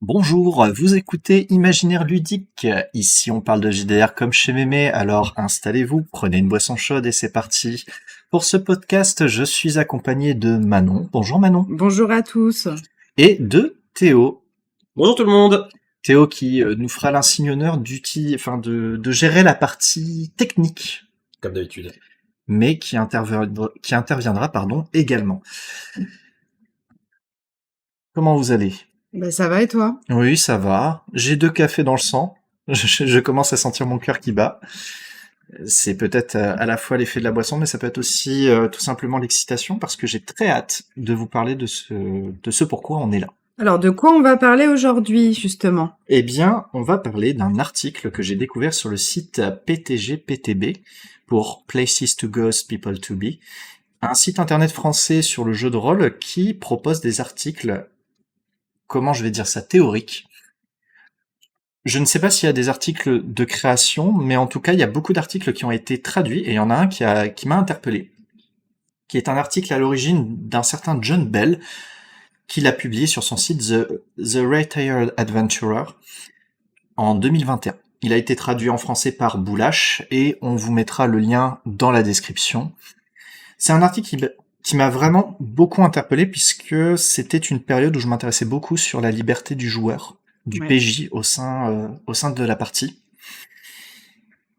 Bonjour, vous écoutez Imaginaire ludique. Ici, on parle de JDR comme chez Mémé, alors installez-vous, prenez une boisson chaude et c'est parti. Pour ce podcast, je suis accompagné de Manon. Bonjour Manon. Bonjour à tous. Et de Théo. Bonjour tout le monde. Théo qui nous fera l'insigne honneur de gérer la partie technique, Comme d'habitude. mais qui interviendra également. Comment vous allez? Ça va et toi? Oui, ça va. J'ai 2 cafés dans le sang. Je commence à sentir mon cœur qui bat. C'est peut-être à la fois l'effet de la boisson, mais ça peut être aussi tout simplement l'excitation, parce que j'ai très hâte de vous parler de ce pourquoi on est là. Alors, de quoi on va parler aujourd'hui, justement? Eh bien, on va parler d'un article que j'ai découvert sur le site PTG-PTB, pour Places to Go, People to Be, un site internet français sur le jeu de rôle qui propose des articles, comment je vais dire ça, théoriques. Je ne sais pas s'il y a des articles de création, mais en tout cas, il y a beaucoup d'articles qui ont été traduits, et il y en a un qui m'a interpellé, qui est un article à l'origine d'un certain John Bell, qu'il a publié sur son site The Retired Adventurer en 2021. Il a été traduit en français par Boulash, et on vous mettra le lien dans la description. C'est un article qui m'a vraiment beaucoup interpellé, puisque c'était une période où je m'intéressais beaucoup sur la liberté du joueur, du Ouais. PJ au sein de la partie.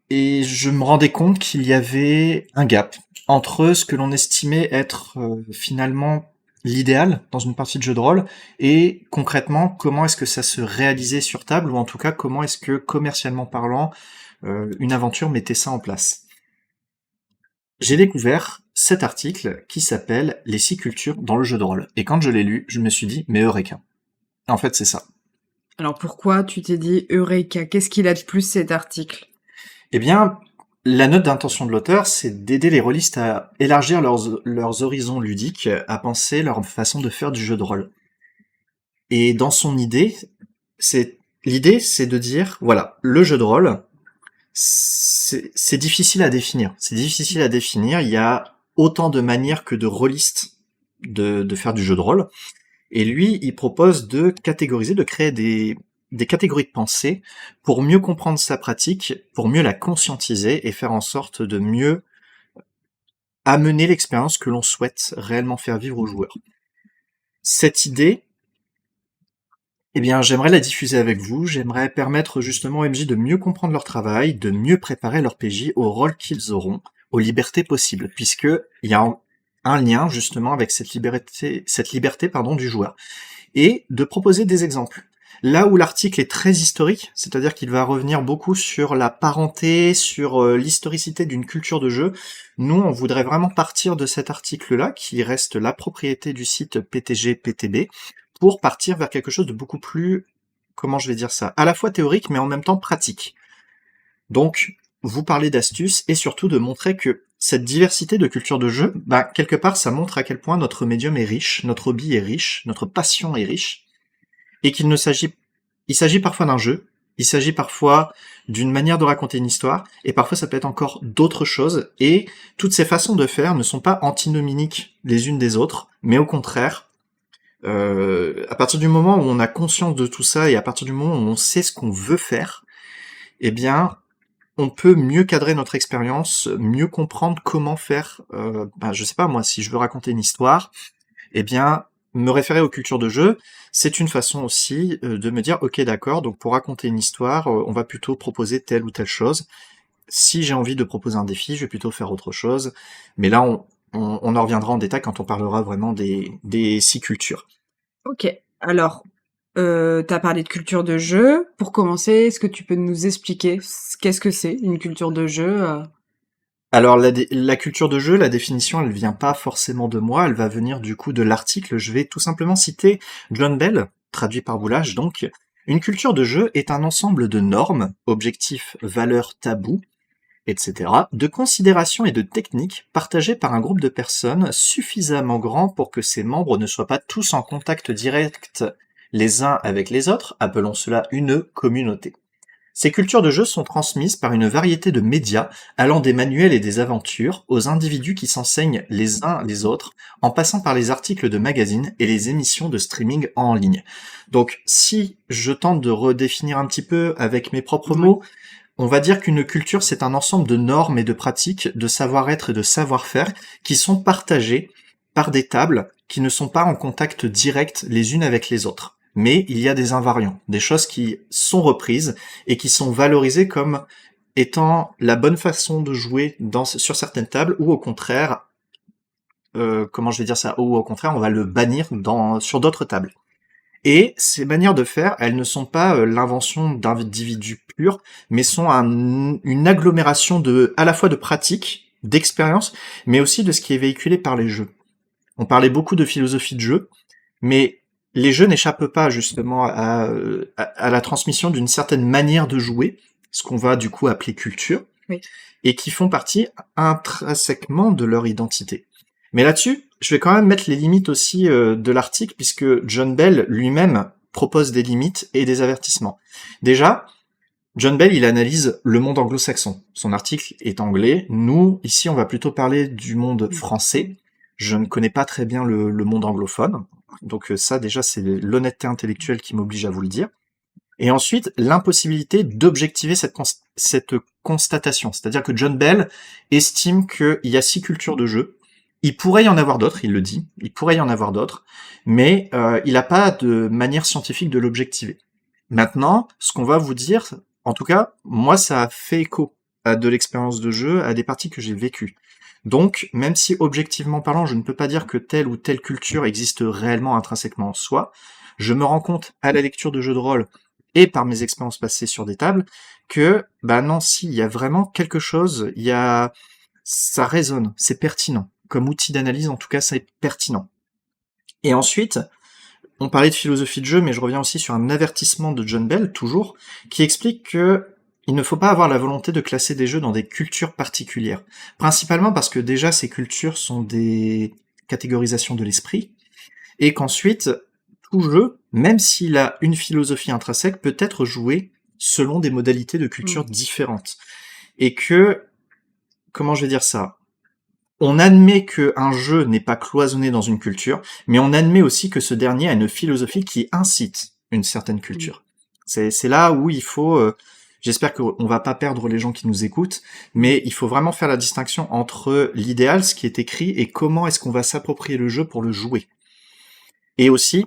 Et je me rendais compte qu'il y avait un gap entre ce que l'on estimait être finalement l'idéal dans une partie de jeu de rôle et concrètement comment est-ce que ça se réalisait sur table, ou en tout cas comment est-ce que commercialement parlant une aventure mettait ça en place. J'ai découvert cet article qui s'appelle Les 6 cultures dans le jeu de rôle, et quand je l'ai lu, je me suis dit mais Eureka. En fait c'est ça. Alors, pourquoi tu t'es dit Eureka? Qu'est-ce qu'il a de plus, cet article? Eh bien, la note d'intention de l'auteur, c'est d'aider les rôlistes à élargir leurs horizons ludiques, à penser leur façon de faire du jeu de rôle. Et dans son idée, l'idée, c'est de dire, voilà, le jeu de rôle, c'est difficile à définir. C'est difficile à définir. Il y a autant de manières que de rôlistes de faire du jeu de rôle. Et lui, il propose de catégoriser, de créer des catégories de pensée pour mieux comprendre sa pratique, pour mieux la conscientiser et faire en sorte de mieux amener l'expérience que l'on souhaite réellement faire vivre aux joueurs. Cette idée, eh bien, j'aimerais la diffuser avec vous, j'aimerais permettre justement aux MJ de mieux comprendre leur travail, de mieux préparer leur PJ au rôle qu'ils auront, aux libertés possibles, puisque il y a un lien justement avec cette liberté du joueur, et de proposer des exemples. Là où l'article est très historique, c'est-à-dire qu'il va revenir beaucoup sur la parenté, sur l'historicité d'une culture de jeu, nous, on voudrait vraiment partir de cet article-là, qui reste la propriété du site PTG-PTB, pour partir vers quelque chose de beaucoup plus, comment je vais dire ça, à la fois théorique, mais en même temps pratique. Donc, vous parlez d'astuces, et surtout de montrer que cette diversité de culture de jeu, quelque part, ça montre à quel point notre médium est riche, notre hobby est riche, notre passion est riche, et il s'agit parfois d'un jeu, il s'agit parfois d'une manière de raconter une histoire, et parfois ça peut être encore d'autres choses, et toutes ces façons de faire ne sont pas antinomiques les unes des autres, mais au contraire, à partir du moment où on a conscience de tout ça, et à partir du moment où on sait ce qu'on veut faire, eh bien, on peut mieux cadrer notre expérience, mieux comprendre comment faire, je sais pas moi, si je veux raconter une histoire, eh bien, me référer aux cultures de jeu, c'est une façon aussi de me dire, ok d'accord, donc pour raconter une histoire, on va plutôt proposer telle ou telle chose. Si j'ai envie de proposer un défi, je vais plutôt faire autre chose. Mais là, on en reviendra en détail quand on parlera vraiment des 6 cultures. Ok. Alors, t'as parlé de culture de jeu. Pour commencer, est-ce que tu peux nous expliquer qu'est-ce que c'est, une culture de jeu? Alors la culture de jeu, la définition, elle vient pas forcément de moi, elle va venir du coup de l'article. Je vais tout simplement citer John Bell, traduit par Boulage. Donc, une culture de jeu est un ensemble de normes, objectifs, valeurs, tabous, etc., de considérations et de techniques partagées par un groupe de personnes suffisamment grand pour que ses membres ne soient pas tous en contact direct les uns avec les autres, appelons cela une communauté. Ces cultures de jeu sont transmises par une variété de médias allant des manuels et des aventures aux individus qui s'enseignent les uns les autres, en passant par les articles de magazines et les émissions de streaming en ligne. Donc si je tente de redéfinir un petit peu avec mes propres Ouais. mots, on va dire qu'une culture, c'est un ensemble de normes et de pratiques, de savoir-être et de savoir-faire qui sont partagées par des tables qui ne sont pas en contact direct les unes avec les autres. Mais il y a des invariants, des choses qui sont reprises et qui sont valorisées comme étant la bonne façon de jouer sur certaines tables, ou au contraire, comment je vais dire ça, ou au contraire, on va le bannir sur d'autres tables. Et ces manières de faire, elles ne sont pas l'invention d'individus purs, mais sont une agglomération à la fois de pratiques, d'expériences, mais aussi de ce qui est véhiculé par les jeux. On parlait beaucoup de philosophie de jeu, mais les jeux n'échappent pas justement à la transmission d'une certaine manière de jouer, ce qu'on va du coup appeler culture, Oui. et qui font partie intrinsèquement de leur identité. Mais là-dessus, je vais quand même mettre les limites aussi de l'article, puisque John Bell lui-même propose des limites et des avertissements. Déjà, John Bell, il analyse le monde anglo-saxon. Son article est anglais. Nous, ici, on va plutôt parler du monde français. Je ne connais pas très bien le monde anglophone. Donc ça, déjà, c'est l'honnêteté intellectuelle qui m'oblige à vous le dire. Et ensuite, l'impossibilité d'objectiver cette constatation. C'est-à-dire que John Bell estime qu'il y a 6 cultures de jeu. Il pourrait y en avoir d'autres, il le dit. Il pourrait y en avoir d'autres. Mais il n'a pas de manière scientifique de l'objectiver. Maintenant, ce qu'on va vous dire, en tout cas, moi, ça a fait écho à de l'expérience de jeu, à des parties que j'ai vécues. Donc, même si objectivement parlant, je ne peux pas dire que telle ou telle culture existe réellement intrinsèquement en soi, je me rends compte à la lecture de jeux de rôle et par mes expériences passées sur des tables que, bah non, si, il y a vraiment quelque chose, ça résonne, c'est pertinent. Comme outil d'analyse, en tout cas, c'est pertinent. Et ensuite, on parlait de philosophie de jeu, mais je reviens aussi sur un avertissement de John Bell, toujours, qui explique que il ne faut pas avoir la volonté de classer des jeux dans des cultures particulières. Principalement parce que déjà, ces cultures sont des catégorisations de l'esprit, et qu'ensuite, tout jeu, même s'il a une philosophie intrinsèque, peut être joué selon des modalités de culture différentes. Et que, comment je vais dire ça? On admet qu'un jeu n'est pas cloisonné dans une culture, mais on admet aussi que ce dernier a une philosophie qui incite une certaine culture. C'est là où il faut... j'espère qu'on va pas perdre les gens qui nous écoutent, mais il faut vraiment faire la distinction entre l'idéal, ce qui est écrit, et comment est-ce qu'on va s'approprier le jeu pour le jouer. Et aussi,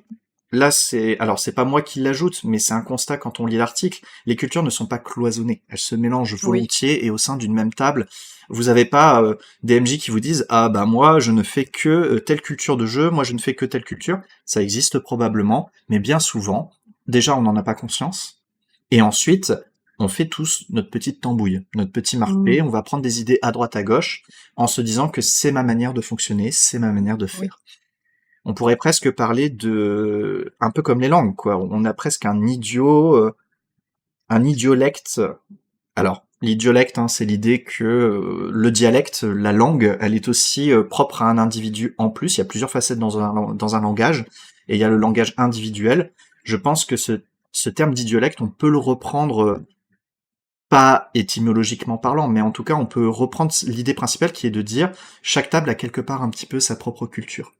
là c'est pas moi qui l'ajoute, mais c'est un constat quand on lit l'article, les cultures ne sont pas cloisonnées, elles se mélangent volontiers, et au sein d'une même table, vous avez pas des MJ qui vous disent « Ah bah moi je ne fais que telle culture de jeu, moi je ne fais que telle culture ». Ça existe probablement, mais bien souvent, déjà on n'en a pas conscience, et ensuite on fait tous notre petite tambouille, notre petit marpé, on va prendre des idées à droite à gauche, en se disant que c'est ma manière de fonctionner, c'est ma manière de faire. On pourrait presque parler un peu comme les langues, quoi. On a presque un idiolecte. Alors, l'idiolecte, c'est l'idée que le dialecte, la langue, elle est aussi propre à un individu en plus. Il y a plusieurs facettes dans un langage, et il y a le langage individuel. Je pense que ce terme d'idiolecte, on peut le reprendre, pas étymologiquement parlant, mais en tout cas, on peut reprendre l'idée principale qui est de dire chaque table a quelque part un petit peu sa propre culture,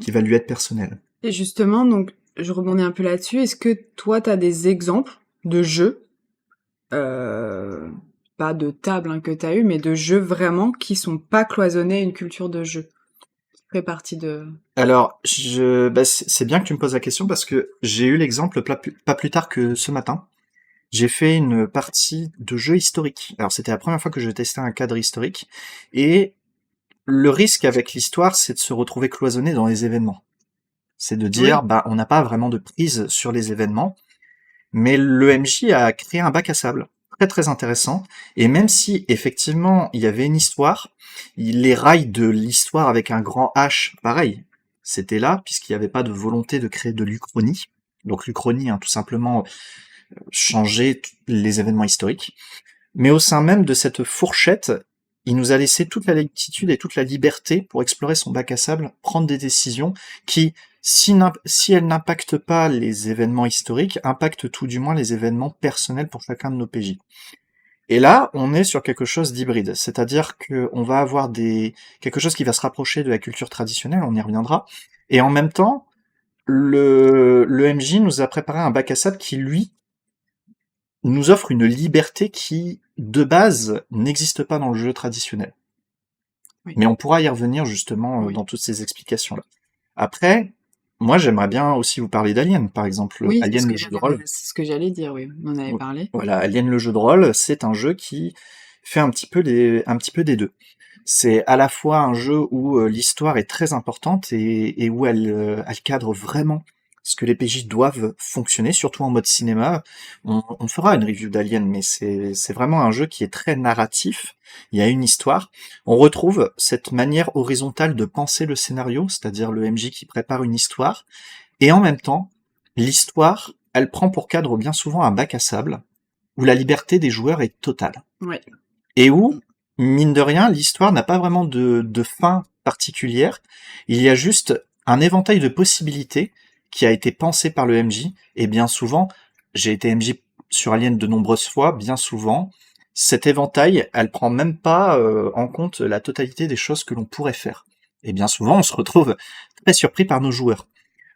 qui va lui être personnelle. Et justement, donc, je rebondis un peu là-dessus. Est-ce que toi, t'as des exemples de jeux, pas de table que t'as eu, mais de jeux vraiment qui sont pas cloisonnés à une culture de jeu, qui fait partie de... Alors, c'est bien que tu me poses la question parce que j'ai eu l'exemple pas plus tard que ce matin. J'ai fait une partie de jeu historique. Alors, c'était la première fois que je testais un cadre historique, et le risque avec l'histoire, c'est de se retrouver cloisonné dans les événements. C'est de dire, on n'a pas vraiment de prise sur les événements, mais le MJ a créé un bac à sable très très intéressant, et même si effectivement il y avait une histoire, les rails de l'histoire avec un grand H, pareil, c'était là, puisqu'il n'y avait pas de volonté de créer de l'Uchronie. Donc l'Uchronie, tout simplement changer les événements historiques. Mais au sein même de cette fourchette, il nous a laissé toute la latitude et toute la liberté pour explorer son bac à sable, prendre des décisions qui, si elle n'impacte pas les événements historiques, impacte tout du moins les événements personnels pour chacun de nos PJ. Et là, on est sur quelque chose d'hybride, c'est-à-dire qu'on va avoir quelque chose qui va se rapprocher de la culture traditionnelle, on y reviendra, et en même temps, le MJ nous a préparé un bac à sable qui, lui, nous offre une liberté qui, de base, n'existe pas dans le jeu traditionnel. Oui. Mais on pourra y revenir justement Oui. dans toutes ces explications-là. Après, moi j'aimerais bien aussi vous parler d'Alien, par exemple. Oui, Alien le jeu de rôle. c'est ce que j'allais dire, oui. On en avait parlé. Voilà, Alien le jeu de rôle, c'est un jeu qui fait un petit peu des deux. C'est à la fois un jeu où l'histoire est très importante et où elle cadre vraiment ce que les PJ doivent fonctionner, surtout en mode cinéma. On fera une review d'Alien, mais c'est vraiment un jeu qui est très narratif. Il y a une histoire. On retrouve cette manière horizontale de penser le scénario, c'est-à-dire le MJ qui prépare une histoire, et en même temps, l'histoire, elle prend pour cadre bien souvent un bac à sable, où la liberté des joueurs est totale. Ouais. Et où, mine de rien, l'histoire n'a pas vraiment de fin particulière. Il y a juste un éventail de possibilités qui a été pensé par le MJ, et bien souvent, j'ai été MJ sur Alien de nombreuses fois, bien souvent, cet éventail, elle prend même pas en compte la totalité des choses que l'on pourrait faire. Et bien souvent, on se retrouve très surpris par nos joueurs.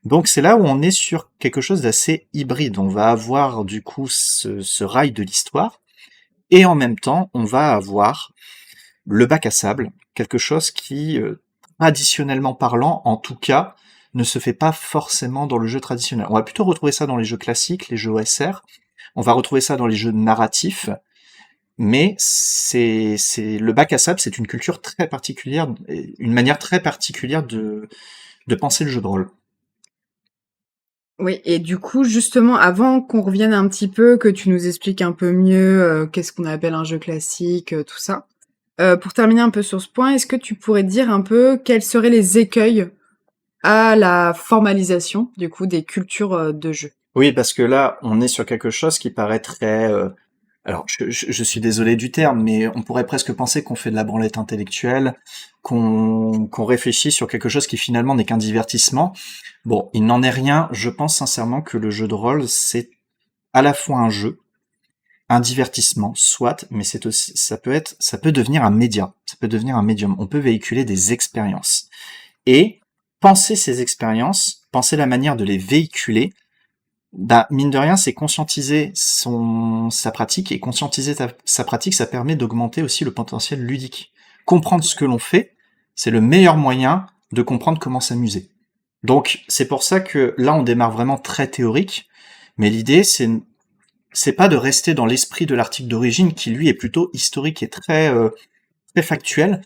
Donc c'est là où on est sur quelque chose d'assez hybride. On va avoir du coup ce rail de l'histoire, et en même temps, on va avoir le bac à sable, quelque chose qui, traditionnellement parlant, en tout cas, ne se fait pas forcément dans le jeu traditionnel. On va plutôt retrouver ça dans les jeux classiques, les jeux OSR, on va retrouver ça dans les jeux narratifs, mais le bac à sable, c'est une culture très particulière, une manière très particulière de penser le jeu de rôle. Oui, et du coup, justement, avant qu'on revienne un petit peu, que tu nous expliques un peu mieux qu'est-ce qu'on appelle un jeu classique, tout ça, pour terminer un peu sur ce point, est-ce que tu pourrais dire un peu quels seraient les écueils à la formalisation, du coup, des cultures de jeu? Oui, parce que là, on est sur quelque chose qui paraît très... alors, je suis désolé du terme, mais on pourrait presque penser qu'on fait de la branlette intellectuelle, qu'on réfléchit sur quelque chose qui finalement n'est qu'un divertissement. Bon, il n'en est rien. Je pense sincèrement que le jeu de rôle, c'est à la fois un jeu, un divertissement, soit, mais c'est aussi, ça peut devenir un média, ça peut devenir un médium. On peut véhiculer des expériences. Et penser ces expériences, penser la manière de les véhiculer, bah, mine de rien, c'est conscientiser sa pratique, et conscientiser sa pratique, ça permet d'augmenter aussi le potentiel ludique. Comprendre ce que l'on fait, c'est le meilleur moyen de comprendre comment s'amuser. Donc, c'est pour ça que là, on démarre vraiment très théorique, mais l'idée, c'est pas de rester dans l'esprit de l'article d'origine, qui lui est plutôt historique et très factuel.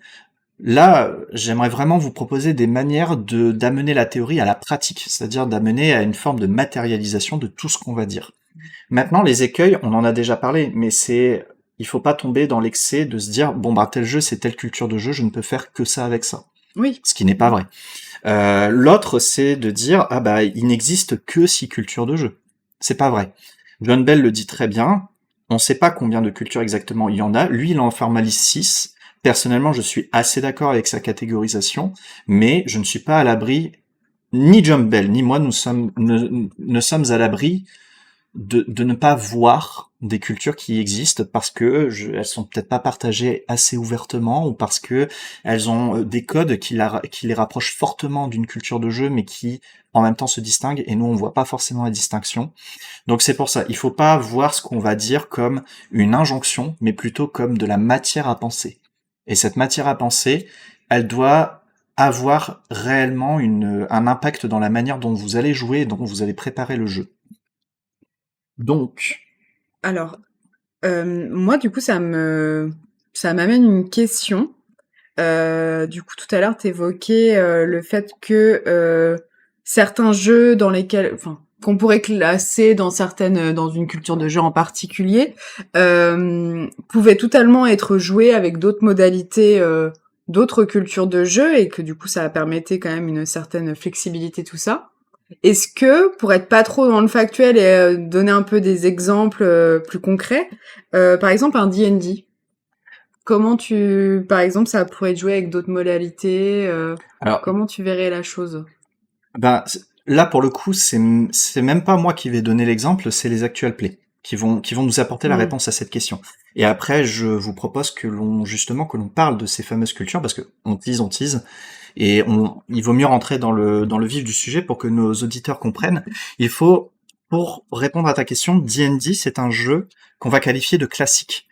Là, j'aimerais vraiment vous proposer des manières d'amener la théorie à la pratique, c'est-à-dire d'amener à une forme de matérialisation de tout ce qu'on va dire. Maintenant, les écueils, on en a déjà parlé, mais il faut pas tomber dans l'excès de se dire, bon bah tel jeu c'est telle culture de jeu, je ne peux faire que ça avec ça. Oui. Ce qui n'est pas vrai. L'autre, c'est de dire, ah bah il n'existe que 6 cultures de jeu. C'est pas vrai. John Bell le dit très bien, on sait pas combien de cultures exactement il y en a, lui il en formalise 6. Personnellement, je suis assez d'accord avec sa catégorisation, mais je ne suis pas à l'abri, ni John Bell, ni moi, ne sommes à l'abri de ne pas voir des cultures qui existent parce que elles sont peut-être pas partagées assez ouvertement, ou parce que elles ont des codes qui les rapprochent fortement d'une culture de jeu, mais qui en même temps se distinguent, et nous on voit pas forcément la distinction. Donc c'est pour ça, il faut pas voir ce qu'on va dire comme une injonction, mais plutôt comme de la matière à penser. Et cette matière à penser, elle doit avoir réellement un impact dans la manière dont vous allez jouer et dont vous allez préparer le jeu. Donc, Alors, moi, du coup, ça m'amène une question. Du coup, tout à l'heure, t'évoquais le fait que certains jeux dans lesquels, enfin, qu'on pourrait classer dans une culture de jeu en particulier, pouvaient totalement être joués avec d'autres modalités, d'autres cultures de jeu, et que du coup, ça permettait quand même une certaine flexibilité, tout ça. Est-ce que, pour être pas trop dans le factuel et donner un peu des exemples plus concrets, par exemple un D&D, par exemple, ça pourrait être joué avec d'autres modalités, alors, comment tu verrais la chose? ben, Là, pour le coup, c'est même pas moi qui vais donner l'exemple, c'est les actual play qui vont nous apporter la Mm. réponse à cette question. Et après, je vous propose justement, que l'on parle de ces fameuses cultures, parce que on tease, et il vaut mieux rentrer dans le vif du sujet pour que nos auditeurs comprennent. Il faut, pour répondre à ta question, D&D, c'est un jeu qu'on va qualifier de classique.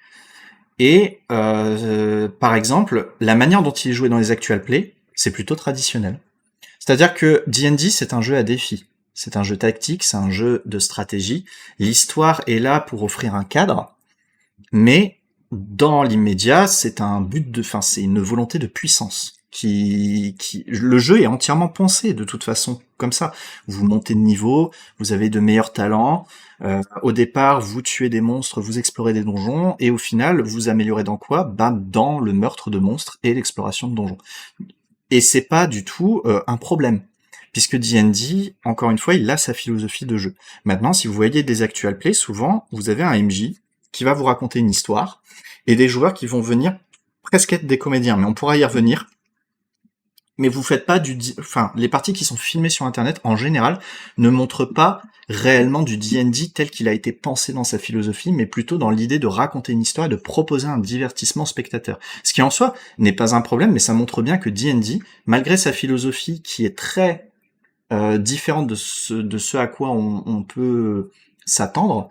Et par exemple, la manière dont il est joué dans les actual play, c'est plutôt traditionnel. C'est-à-dire que D&D, c'est un jeu à défi. C'est un jeu tactique, c'est un jeu de stratégie. L'histoire est là pour offrir un cadre, mais dans l'immédiat, c'est une volonté de puissance. Le jeu est entièrement pensé de toute façon comme ça. Vous montez de niveau, vous avez de meilleurs talents. Au départ, vous tuez des monstres, vous explorez des donjons, et au final, vous améliorez dans quoi? Dans le meurtre de monstres et l'exploration de donjons. Et c'est pas du tout un problème, puisque D&D, encore une fois, il a sa philosophie de jeu. Maintenant, si vous voyez des actual play, souvent, vous avez un MJ qui va vous raconter une histoire, et des joueurs qui vont venir presque être des comédiens, mais on pourra y revenir. Mais vous faites pas les parties qui sont filmées sur Internet, en général, ne montrent pas réellement du D&D tel qu'il a été pensé dans sa philosophie, mais plutôt dans l'idée de raconter une histoire et de proposer un divertissement au spectateur. Ce qui en soi n'est pas un problème, mais ça montre bien que D&D, malgré sa philosophie qui est très différente de ce à quoi on peut s'attendre,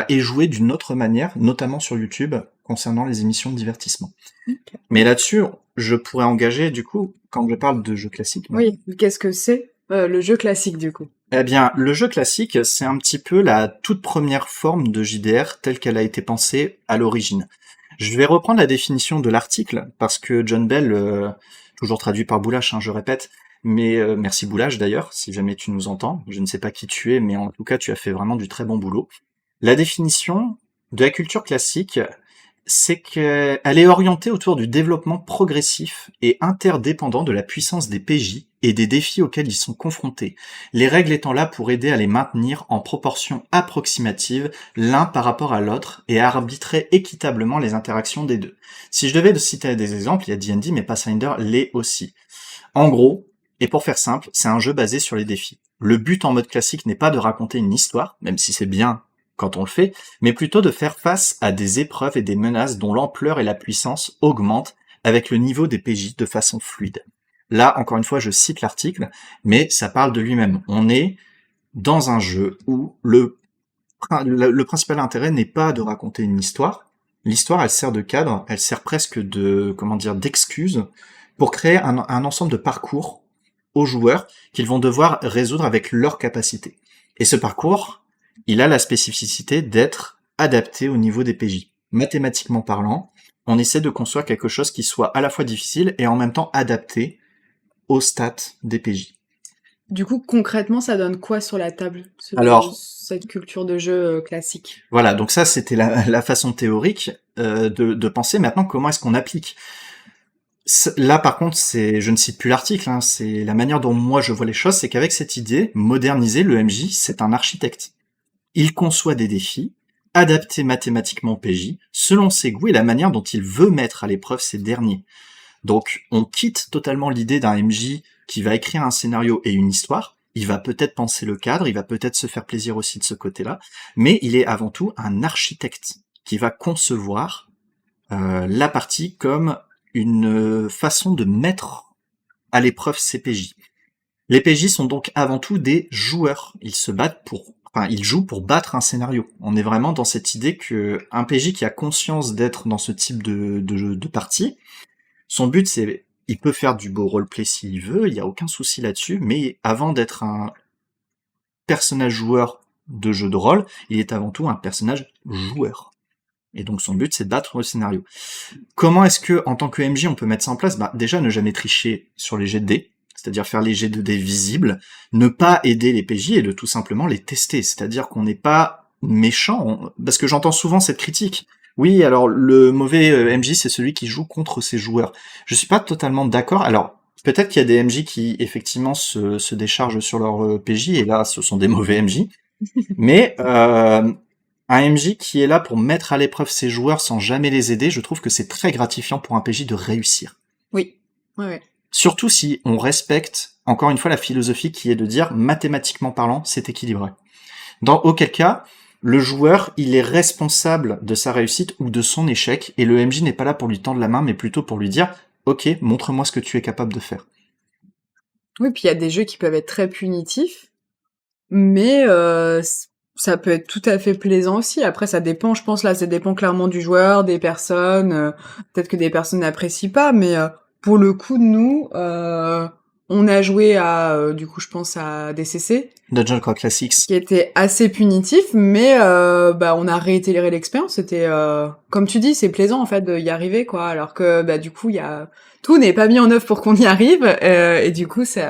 est joué d'une autre manière, notamment sur YouTube, concernant les émissions de divertissement. Ok. Mais là-dessus, je pourrais engager, du coup, quand je parle de jeu classique. Oui, qu'est-ce que c'est le jeu classique du coup? Eh bien, le jeu classique, c'est un petit peu la toute première forme de JDR telle qu'elle a été pensée à l'origine. Je vais reprendre la définition de l'article, parce que John Bell, toujours traduit par Boulash, je répète, mais merci Boulash d'ailleurs, si jamais tu nous entends. Je ne sais pas qui tu es, mais en tout cas, tu as fait vraiment du très bon boulot. La définition de la culture classique, c'est qu'elle est orientée autour du développement progressif et interdépendant de la puissance des PJ et des défis auxquels ils sont confrontés, les règles étant là pour aider à les maintenir en proportion approximative l'un par rapport à l'autre et à arbitrer équitablement les interactions des deux. Si je devais citer des exemples, il y a D&D, mais Pathfinder l'est aussi. En gros, et pour faire simple, c'est un jeu basé sur les défis. Le but en mode classique n'est pas de raconter une histoire, même si c'est bien quand on le fait, mais plutôt de faire face à des épreuves et des menaces dont l'ampleur et la puissance augmentent avec le niveau des PJ de façon fluide. Là, encore une fois, je cite l'article, mais ça parle de lui-même. On est dans un jeu où le principal intérêt n'est pas de raconter une histoire. L'histoire, elle sert de cadre, elle sert presque d'excuse pour créer un ensemble de parcours aux joueurs qu'ils vont devoir résoudre avec leurs capacités. Et ce parcours, il a la spécificité d'être adapté au niveau des PJ. Mathématiquement parlant, on essaie de construire quelque chose qui soit à la fois difficile et en même temps adapté aux stats des PJ. Du coup, concrètement, ça donne quoi sur la table, cette culture de jeu classique? Voilà, donc ça c'était la façon théorique de penser. Maintenant, comment est-ce qu'on applique? Là, par contre, je ne cite plus l'article, c'est la manière dont moi je vois les choses, c'est qu'avec cette idée, moderniser le MJ, c'est un architecte. Il conçoit des défis, adaptés mathématiquement au PJ, selon ses goûts et la manière dont il veut mettre à l'épreuve ces derniers. Donc, on quitte totalement l'idée d'un MJ qui va écrire un scénario et une histoire, il va peut-être penser le cadre, il va peut-être se faire plaisir aussi de ce côté-là, mais il est avant tout un architecte qui va concevoir la partie comme une façon de mettre à l'épreuve ces PJ. Les PJ sont donc avant tout des joueurs. Ils jouent pour battre un scénario. On est vraiment dans cette idée que un PJ qui a conscience d'être dans ce type de partie, son but c'est, il peut faire du beau roleplay s'il veut, il y a aucun souci là-dessus, mais avant d'être un personnage joueur de jeu de rôle, il est avant tout un personnage joueur. Et donc son but c'est de battre le scénario. Comment est-ce que, en tant que MJ, on peut mettre ça en place? Déjà, ne jamais tricher sur les jets de dés, c'est-à-dire faire les jets de dés visibles, ne pas aider les PJ et de tout simplement les tester, c'est-à-dire qu'on n'est pas méchant, parce que j'entends souvent cette critique. Oui, alors le mauvais MJ, c'est celui qui joue contre ses joueurs. Je suis pas totalement d'accord. Alors, peut-être qu'il y a des MJ qui, effectivement, se déchargent sur leur PJ, et là, ce sont des mauvais MJ. Mais un MJ qui est là pour mettre à l'épreuve ses joueurs sans jamais les aider, je trouve que c'est très gratifiant pour un PJ de réussir. Oui, ouais. Surtout si on respecte encore une fois la philosophie qui est de dire mathématiquement parlant, c'est équilibré. Dans auquel cas, le joueur, il est responsable de sa réussite ou de son échec, et le MJ n'est pas là pour lui tendre la main, mais plutôt pour lui dire « Ok, montre-moi ce que tu es capable de faire. » Oui, puis il y a des jeux qui peuvent être très punitifs, mais ça peut être tout à fait plaisant aussi. Après, ça dépend, je pense, là, ça dépend clairement du joueur, des personnes. Peut-être que des personnes n'apprécient pas, mais pour le coup, nous, on a joué à, du coup, je pense à DCC, Dungeon Crawl Classics. qui était assez punitif, mais on a réitéré l'expérience. C'était, comme tu dis, c'est plaisant en fait d'y arriver, quoi. Alors que du coup, tout n'est pas mis en œuvre pour qu'on y arrive, et du coup, c'est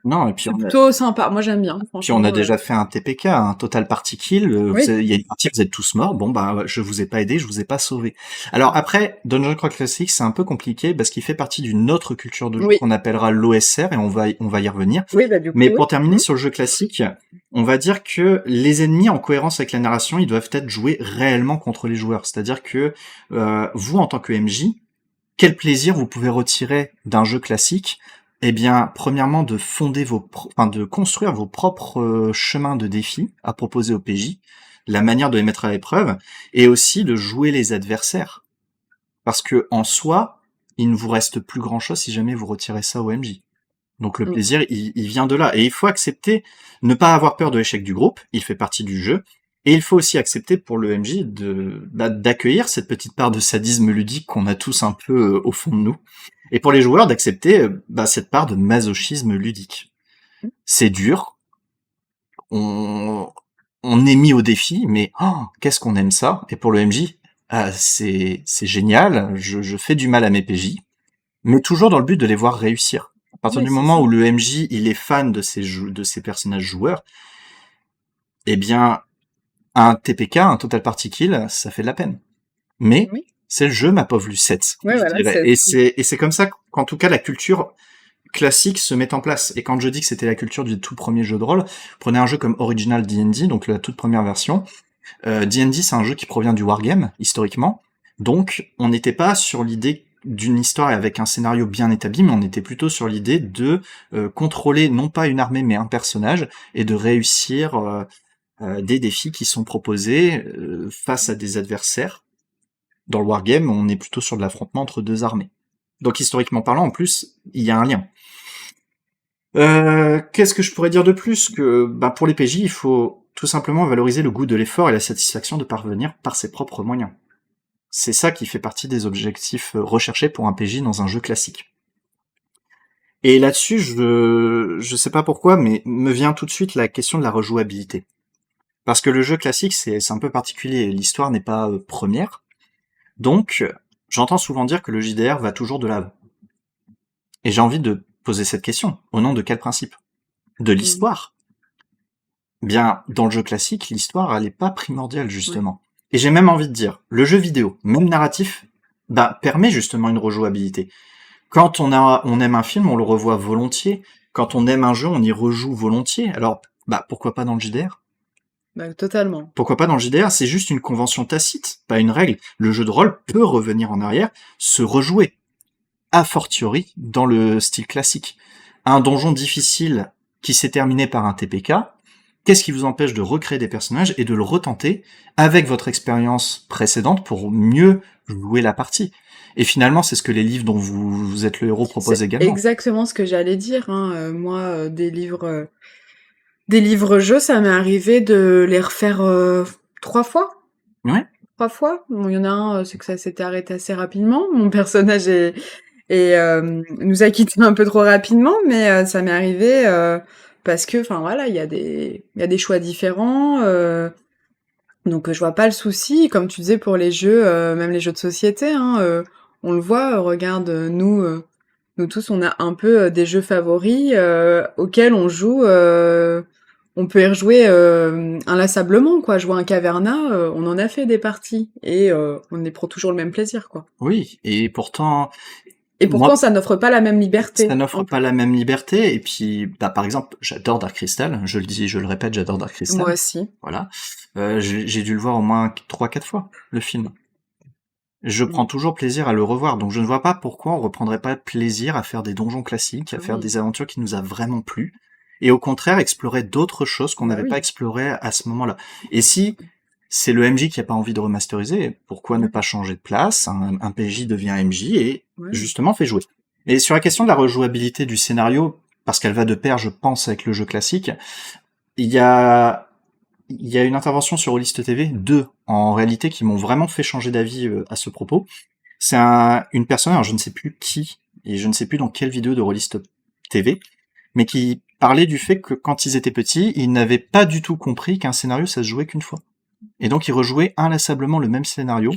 Non, et puis c'est plutôt sympa. Moi, j'aime bien, puis franchement. on a déjà fait un TPK, un Total Party Kill. Oui. Il y a une partie, vous êtes tous morts. Bon, bah, je vous ai pas aidé, je vous ai pas sauvé. Alors après, Dungeon Crawl Classics, c'est un peu compliqué parce qu'il fait partie d'une autre culture de jeu Oui. qu'on appellera l'OSR et on va y revenir. Oui, du coup. Mais oui. pour terminer sur le jeu classique, on va dire que les ennemis, en cohérence avec la narration, ils doivent être joués réellement contre les joueurs. C'est-à-dire que vous, en tant que MJ, quel plaisir vous pouvez retirer d'un jeu classique? Eh bien, premièrement, de fonder de construire vos propres chemins de défis à proposer au PJ, la manière de les mettre à l'épreuve, et aussi de jouer les adversaires. Parce que en soi, il ne vous reste plus grand-chose si jamais vous retirez ça au MJ. Donc le plaisir, il vient de là. Et il faut accepter, ne pas avoir peur de l'échec du groupe, il fait partie du jeu. Et il faut aussi accepter pour le MJ d'accueillir cette petite part de sadisme ludique qu'on a tous un peu au fond de nous. Et pour les joueurs, d'accepter cette part de masochisme ludique. C'est dur, on est mis au défi, mais qu'est-ce qu'on aime ça. Et pour le MJ, c'est génial, je fais du mal à mes PJ, mais toujours dans le but de les voir réussir. À partir du moment où le MJ il est fan de ces personnages joueurs, eh bien un TPK, un Total Party Kill, ça fait de la peine. Mais c'est le jeu, ma pauvre Lucette. Oui, voilà, et c'est comme ça qu'en tout cas la culture classique se met en place. Et quand je dis que c'était la culture du tout premier jeu de rôle, prenez un jeu comme Original D&D, donc la toute première version. D&D, c'est un jeu qui provient du wargame, historiquement. Donc, on n'était pas sur l'idée d'une histoire avec un scénario bien établi, mais on était plutôt sur l'idée de contrôler non pas une armée, mais un personnage, et de réussir des défis qui sont proposés face à des adversaires. Dans le wargame, on est plutôt sur de l'affrontement entre deux armées. Donc historiquement parlant, en plus, il y a un lien. Qu'est-ce que je pourrais dire de plus? Que pour les PJ, il faut tout simplement valoriser le goût de l'effort et la satisfaction de parvenir par ses propres moyens. C'est ça qui fait partie des objectifs recherchés pour un PJ dans un jeu classique. Et là-dessus, je sais pas pourquoi, mais me vient tout de suite la question de la rejouabilité. Parce que le jeu classique, c'est un peu particulier, l'histoire n'est pas première. Donc, j'entends souvent dire que le JDR va toujours de l'avant. Et j'ai envie de poser cette question. Au nom de quel principe? De l'histoire. Bien, dans le jeu classique, l'histoire, elle est pas primordiale, justement. Et j'ai même envie de dire, le jeu vidéo, même narratif, permet justement une rejouabilité. Quand on aime un film, on le revoit volontiers. Quand on aime un jeu, on y rejoue volontiers. Alors, pourquoi pas dans le JDR? Totalement. Pourquoi pas dans le JDR? C'est juste une convention tacite, pas une règle. Le jeu de rôle peut revenir en arrière, se rejouer. A fortiori, dans le style classique. Un donjon difficile qui s'est terminé par un TPK, qu'est-ce qui vous empêche de recréer des personnages et de le retenter avec votre expérience précédente pour mieux jouer la partie? Et finalement, c'est ce que les livres dont vous êtes le héros proposent également. Exactement ce que j'allais dire. Moi, des livres-jeux, ça m'est arrivé de les refaire 3 fois. Ouais. 3 fois. Bon, il y en a un, c'est que ça s'était arrêté assez rapidement. Mon personnage nous a quittés un peu trop rapidement, mais ça m'est arrivé parce que, il y a des choix différents. Donc je vois pas le souci. Comme tu disais pour les jeux, même les jeux de société, on le voit. Regarde, nous tous, on a un peu des jeux favoris auxquels on joue. On peut y rejouer inlassablement, quoi. Jouer un Caverna, on en a fait des parties et on éprouve toujours le même plaisir, quoi. Oui, et pourtant, ça n'offre pas la même liberté. Ça n'offre pas la même liberté. Et puis, par exemple, j'adore Dark Crystal. Je le dis, je le répète, j'adore Dark Crystal. Moi aussi. Voilà. J'ai dû le voir au moins 3-4 fois, le film. je prends toujours plaisir à le revoir. Donc je ne vois pas pourquoi on reprendrait pas plaisir à faire des donjons classiques, à faire Oui. des aventures qui nous a vraiment plu, et au contraire explorer d'autres choses qu'on Bah n'avait pas oui. explorées à ce moment-là. Et si c'est le MJ qui a pas envie de remasteriser, pourquoi ne Ouais. pas changer de place? Un PJ devient MJ et Ouais. justement fait jouer. Et sur la question de la rejouabilité du scénario, parce qu'elle va de pair, je pense, avec le jeu classique, il y a une intervention sur Oliste TV, deux en réalité, qui m'ont vraiment fait changer d'avis à ce propos. C'est une personne, alors je ne sais plus qui, et je ne sais plus dans quelle vidéo de Rollist TV, mais qui parlait du fait que quand ils étaient petits, ils n'avaient pas du tout compris qu'un scénario, ça se jouait qu'une fois. Et donc ils rejouaient inlassablement le même scénario,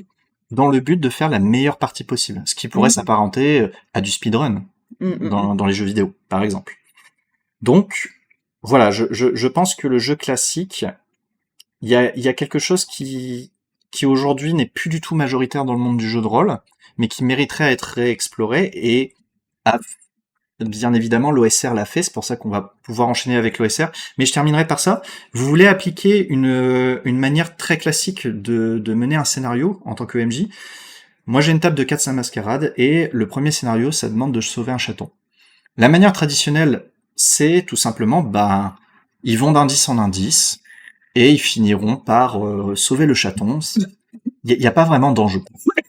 dans le but de faire la meilleure partie possible, ce qui pourrait Mmh. s'apparenter à du speedrun dans les jeux vidéo, par exemple. Donc, voilà, je pense que le jeu classique, il y a quelque chose qui aujourd'hui n'est plus du tout majoritaire dans le monde du jeu de rôle, mais qui mériterait à être réexploré, et a- bien évidemment l'OSR l'a fait, c'est pour ça qu'on va pouvoir enchaîner avec l'OSR. Mais je terminerai par ça. Vous voulez appliquer une manière très classique de mener un scénario en tant que MJ. Moi j'ai une table de 4-5 mascarades, et le premier scénario, ça demande de sauver un chaton. La manière traditionnelle, c'est tout simplement, ils vont d'indice en indice, et ils finiront par sauver le chaton. Il n'y a pas vraiment d'enjeu.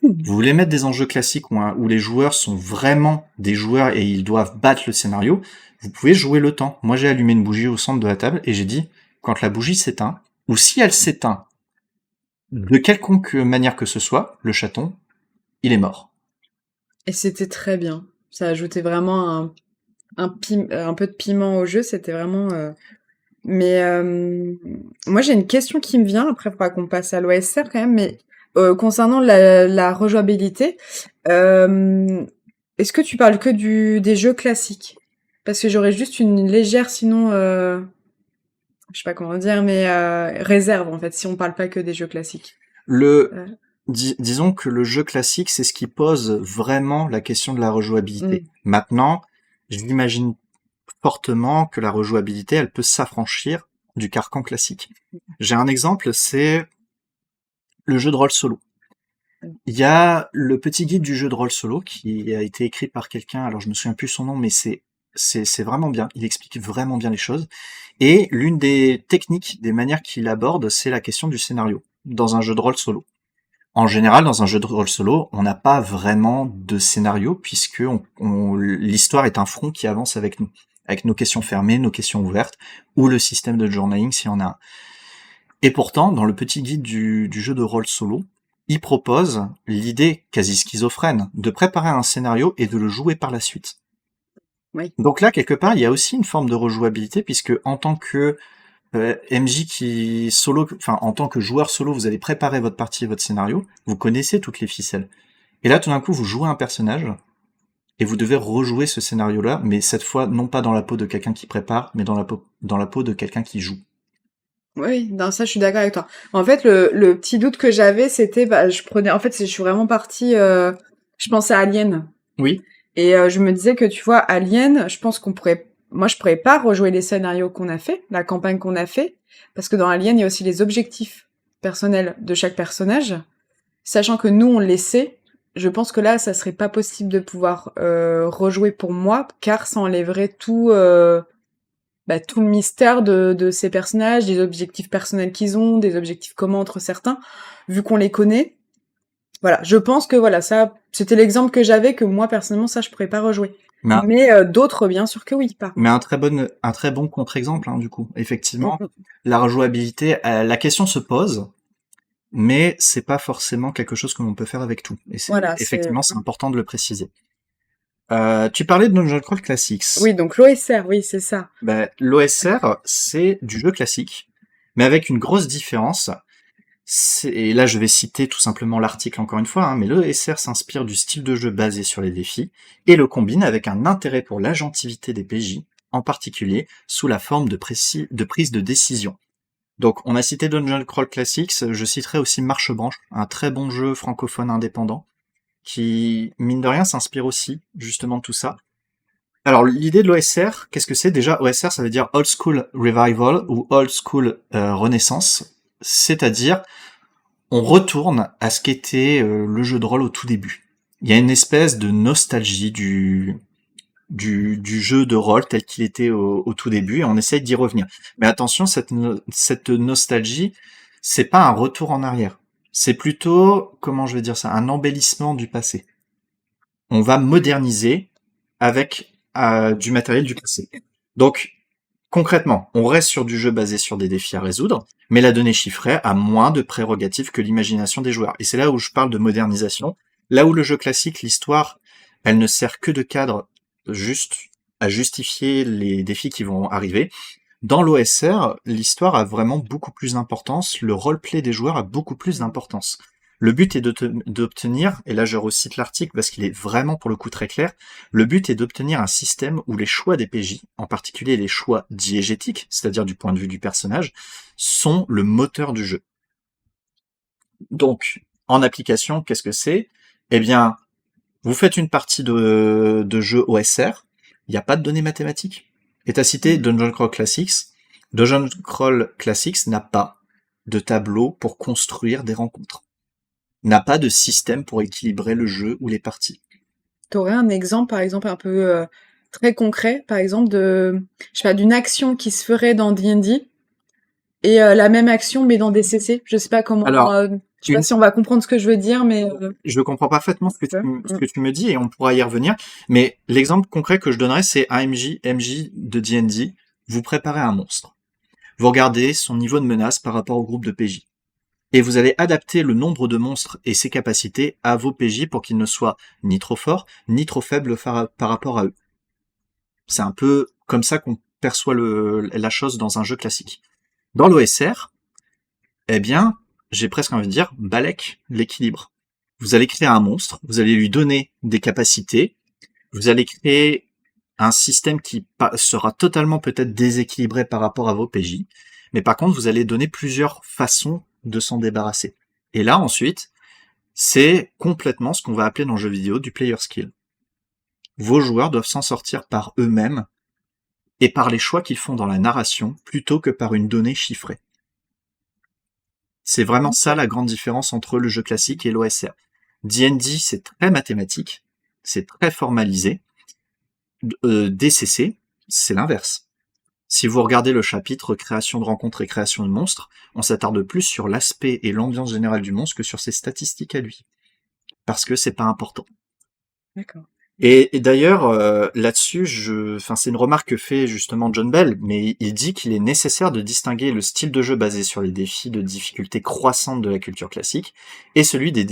Vous voulez mettre des enjeux classiques où les joueurs sont vraiment des joueurs et ils doivent battre le scénario, vous pouvez jouer le temps. Moi j'ai allumé une bougie au centre de la table et j'ai dit, quand la bougie s'éteint, ou si elle s'éteint, de quelconque manière que ce soit, le chaton, il est mort. Et c'était très bien. Ça ajoutait vraiment un peu de piment au jeu, c'était vraiment, mais moi j'ai une question qui me vient, après il faudra qu'on passe à l'OSR quand même, mais concernant la rejouabilité, est-ce que tu parles que des jeux classiques? Parce que j'aurais juste une légère, sinon, je sais pas comment dire, mais réserve en fait, si on parle pas que des jeux classiques. Le, Euh, disons que le jeu classique, c'est ce qui pose vraiment la question de la rejouabilité. mm, Maintenant, j'imagine fortement que la rejouabilité, elle peut s'affranchir du carcan classique. J'ai un exemple, c'est le jeu de rôle solo. Il y a le petit guide du jeu de rôle solo qui a été écrit par quelqu'un, alors je me souviens plus son nom, mais c'est vraiment bien. Il explique vraiment bien les choses. Et l'une des techniques, des manières qu'il aborde, c'est la question du scénario dans un jeu de rôle solo. En général, dans un jeu de rôle solo, on n'a pas vraiment de scénario puisque l'histoire est un front qui avance avec nos questions fermées, nos questions ouvertes, ou le système de journaling s'il y en a un. Et pourtant, dans le petit guide du jeu de rôle solo, il propose l'idée quasi schizophrène de préparer un scénario et de le jouer par la suite. oui. Donc là, quelque part, il y a aussi une forme de rejouabilité puisque en tant que MJ qui solo, enfin en tant que joueur solo, vous allez préparer votre partie et votre scénario, vous connaissez toutes les ficelles. Et là, tout d'un coup, vous jouez un personnage et vous devez rejouer ce scénario-là, mais cette fois non pas dans la peau de quelqu'un qui prépare, mais dans la peau de quelqu'un qui joue. Oui, dans ça, je suis d'accord avec toi. En fait, le petit doute que j'avais, c'était, en fait, je suis vraiment partie, je pensais à Alien. Oui. Et je me disais que, tu vois, Alien, je pense moi, je pourrais pas rejouer les scénarios qu'on a fait, la campagne qu'on a fait, parce que dans Alien, il y a aussi les objectifs personnels de chaque personnage. Sachant que nous, on les sait, je pense que là, ça serait pas possible de pouvoir rejouer pour moi, car ça enlèverait tout le mystère de ces personnages, des objectifs personnels qu'ils ont, des objectifs communs entre certains, vu qu'on les connaît. Voilà, je pense que voilà, ça, c'était l'exemple que j'avais, que moi, personnellement, ça, je pourrais pas rejouer. Mais Mais d'autres, bien sûr que oui, par Mais contre. un très bon contre-exemple, hein, du coup. Mm, Effectivement, mm. la rejouabilité, la question se pose, mais c'est pas forcément quelque chose que l'on peut faire avec tout. Et Voilà, effectivement, c'est important de le préciser. Tu parlais de Dungeon Crawl Classics. Oui, donc l'OSR, oui, c'est ça. L'OSR, c'est du jeu classique, mais avec une grosse différence. Et là, je vais citer tout simplement l'article encore une fois, hein, mais l'OSR s'inspire du style de jeu basé sur les défis et le combine avec un intérêt pour l'agentivité des PJ, en particulier sous la forme de prise de décision. Donc, on a cité Dungeon Crawl Classics, je citerai aussi Marche-Branche, un très bon jeu francophone indépendant, qui, mine de rien, s'inspire aussi, justement, de tout ça. Alors, l'idée de l'OSR, qu'est-ce que c'est? Déjà, OSR, ça veut dire Old School Revival ou Old School Renaissance, c'est-à-dire on retourne à ce qu'était le jeu de rôle au tout début. Il y a une espèce de nostalgie du jeu de rôle tel qu'il était au tout début, et on essaye d'y revenir. Mais attention, cette nostalgie, c'est pas un retour en arrière. C'est plutôt, comment je vais dire ça, un embellissement du passé. On va moderniser avec du matériel du passé. Donc, concrètement, on reste sur du jeu basé sur des défis à résoudre, mais la donnée chiffrée a moins de prérogatives que l'imagination des joueurs. Et c'est là où je parle de modernisation. Là où le jeu classique, l'histoire, elle ne sert que de cadre juste à justifier les défis qui vont arriver. Dans l'OSR, l'histoire a vraiment beaucoup plus d'importance, le roleplay des joueurs a beaucoup plus d'importance. Le but est d'obtenir, et là je recite l'article parce qu'il est vraiment pour le coup très clair, le but est d'obtenir un système où les choix des PJ, en particulier les choix diégétiques, c'est-à-dire du point de vue du personnage, sont le moteur du jeu. Donc, en application, qu'est-ce que c'est? Eh bien, vous faites une partie de jeu OSR, il n'y a pas de données mathématiques. Et t'as cité Dungeon Crawl Classics. Dungeon Crawl Classics n'a pas de tableau pour construire des rencontres. N'a pas de système pour équilibrer le jeu ou les parties. T'aurais un exemple, par exemple, un peu très concret, par exemple, je sais pas, d'une action qui se ferait dans D&D et la même action mais dans DCC. Je sais pas comment, Alors, je sais pas si on va comprendre ce que je veux dire, mais je comprends parfaitement ce que tu me dis et on pourra y revenir. Mais l'exemple concret que je donnerais, c'est AMJ, MJ de D&D. Vous préparez un monstre. Vous regardez son niveau de menace par rapport au groupe de PJ. Et vous allez adapter le nombre de monstres et ses capacités à vos PJ pour qu'ils ne soient ni trop forts, ni trop faibles par rapport à eux. C'est un peu comme ça qu'on perçoit la chose dans un jeu classique. Dans l'OSR, eh bien, j'ai presque envie de dire, balèque l'équilibre. Vous allez créer un monstre, vous allez lui donner des capacités, vous allez créer un système qui sera totalement peut-être déséquilibré par rapport à vos PJ, mais par contre, vous allez donner plusieurs façons de s'en débarrasser. Et là, ensuite, c'est complètement ce qu'on va appeler dans le jeu vidéo du player skill. Vos joueurs doivent s'en sortir par eux-mêmes et par les choix qu'ils font dans la narration plutôt que par une donnée chiffrée. C'est vraiment ça la grande différence entre le jeu classique et l'OSR. D&D, c'est très mathématique, c'est très formalisé. DCC, c'est l'inverse. Si vous regardez le chapitre création de rencontres et création de monstres, on s'attarde plus sur l'aspect et l'ambiance générale du monstre que sur ses statistiques à lui. Parce que c'est pas important. D'accord. Et d'ailleurs, là-dessus, c'est une remarque que fait justement John Bell, mais il dit qu'il est nécessaire de distinguer le style de jeu basé sur les défis de difficulté croissante de la culture classique et celui des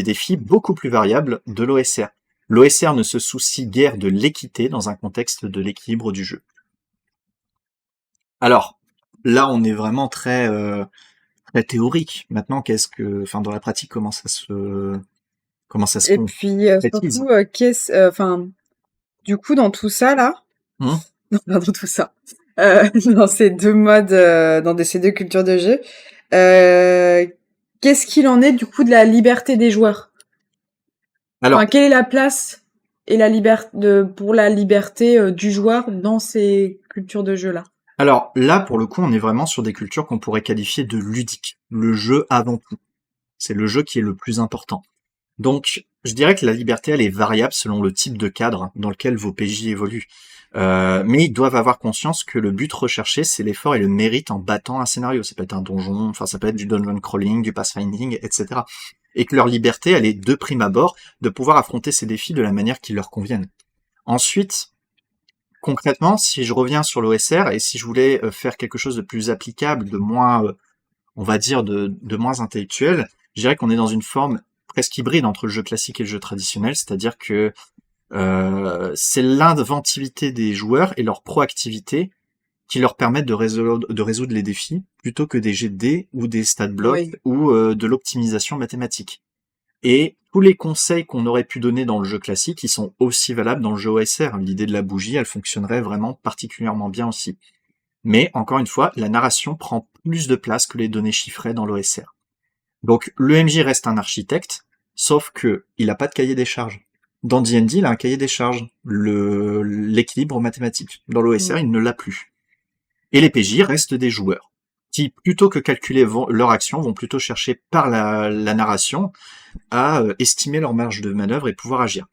défis beaucoup plus variables de l'OSR. L'OSR ne se soucie guère de l'équité dans un contexte de l'équilibre du jeu. Alors, là, on est vraiment très théorique. Maintenant, dans la pratique, comment ça se Et puis surtout, du coup, dans tout ça là, dans tout ça, dans ces deux modes, ces deux cultures de jeu, qu'est-ce qu'il en est du coup de la liberté des joueurs? Alors, quelle est la place et pour la liberté du joueur dans ces cultures de jeu là? Alors là, pour le coup, on est vraiment sur des cultures qu'on pourrait qualifier de ludiques. Le jeu avant tout. C'est le jeu qui est le plus important. Donc, je dirais que la liberté, elle est variable selon le type de cadre dans lequel vos PJ évoluent. Mais ils doivent avoir conscience que le but recherché, c'est l'effort et le mérite en battant un scénario. Ça peut être un donjon, ça peut être du dungeon crawling, du pathfinding, etc. Et que leur liberté, elle est de prime abord de pouvoir affronter ces défis de la manière qui leur convienne. Ensuite, concrètement, si je reviens sur l'OSR et si je voulais faire quelque chose de plus applicable, de moins, on va dire, de moins intellectuel, je dirais qu'on est dans une forme presque hybride entre le jeu classique et le jeu traditionnel, c'est-à-dire que c'est l'inventivité des joueurs et leur proactivité qui leur permettent de résoudre les défis plutôt que des jets de dés ou des stat blocks ou de l'optimisation mathématique. Et tous les conseils qu'on aurait pu donner dans le jeu classique, ils sont aussi valables dans le jeu OSR. L'idée de la bougie, elle fonctionnerait vraiment particulièrement bien aussi. Mais, encore une fois, la narration prend plus de place que les données chiffrées dans l'OSR. Donc, le MJ reste un architecte, sauf que il a pas de cahier des charges. Dans D&D, il a un cahier des charges, l'équilibre mathématique. Dans l'OSR, il ne l'a plus. Et les PJ restent des joueurs. qui, plutôt que calculer leur action, vont plutôt chercher par la narration à estimer leur marge de manœuvre et pouvoir agir.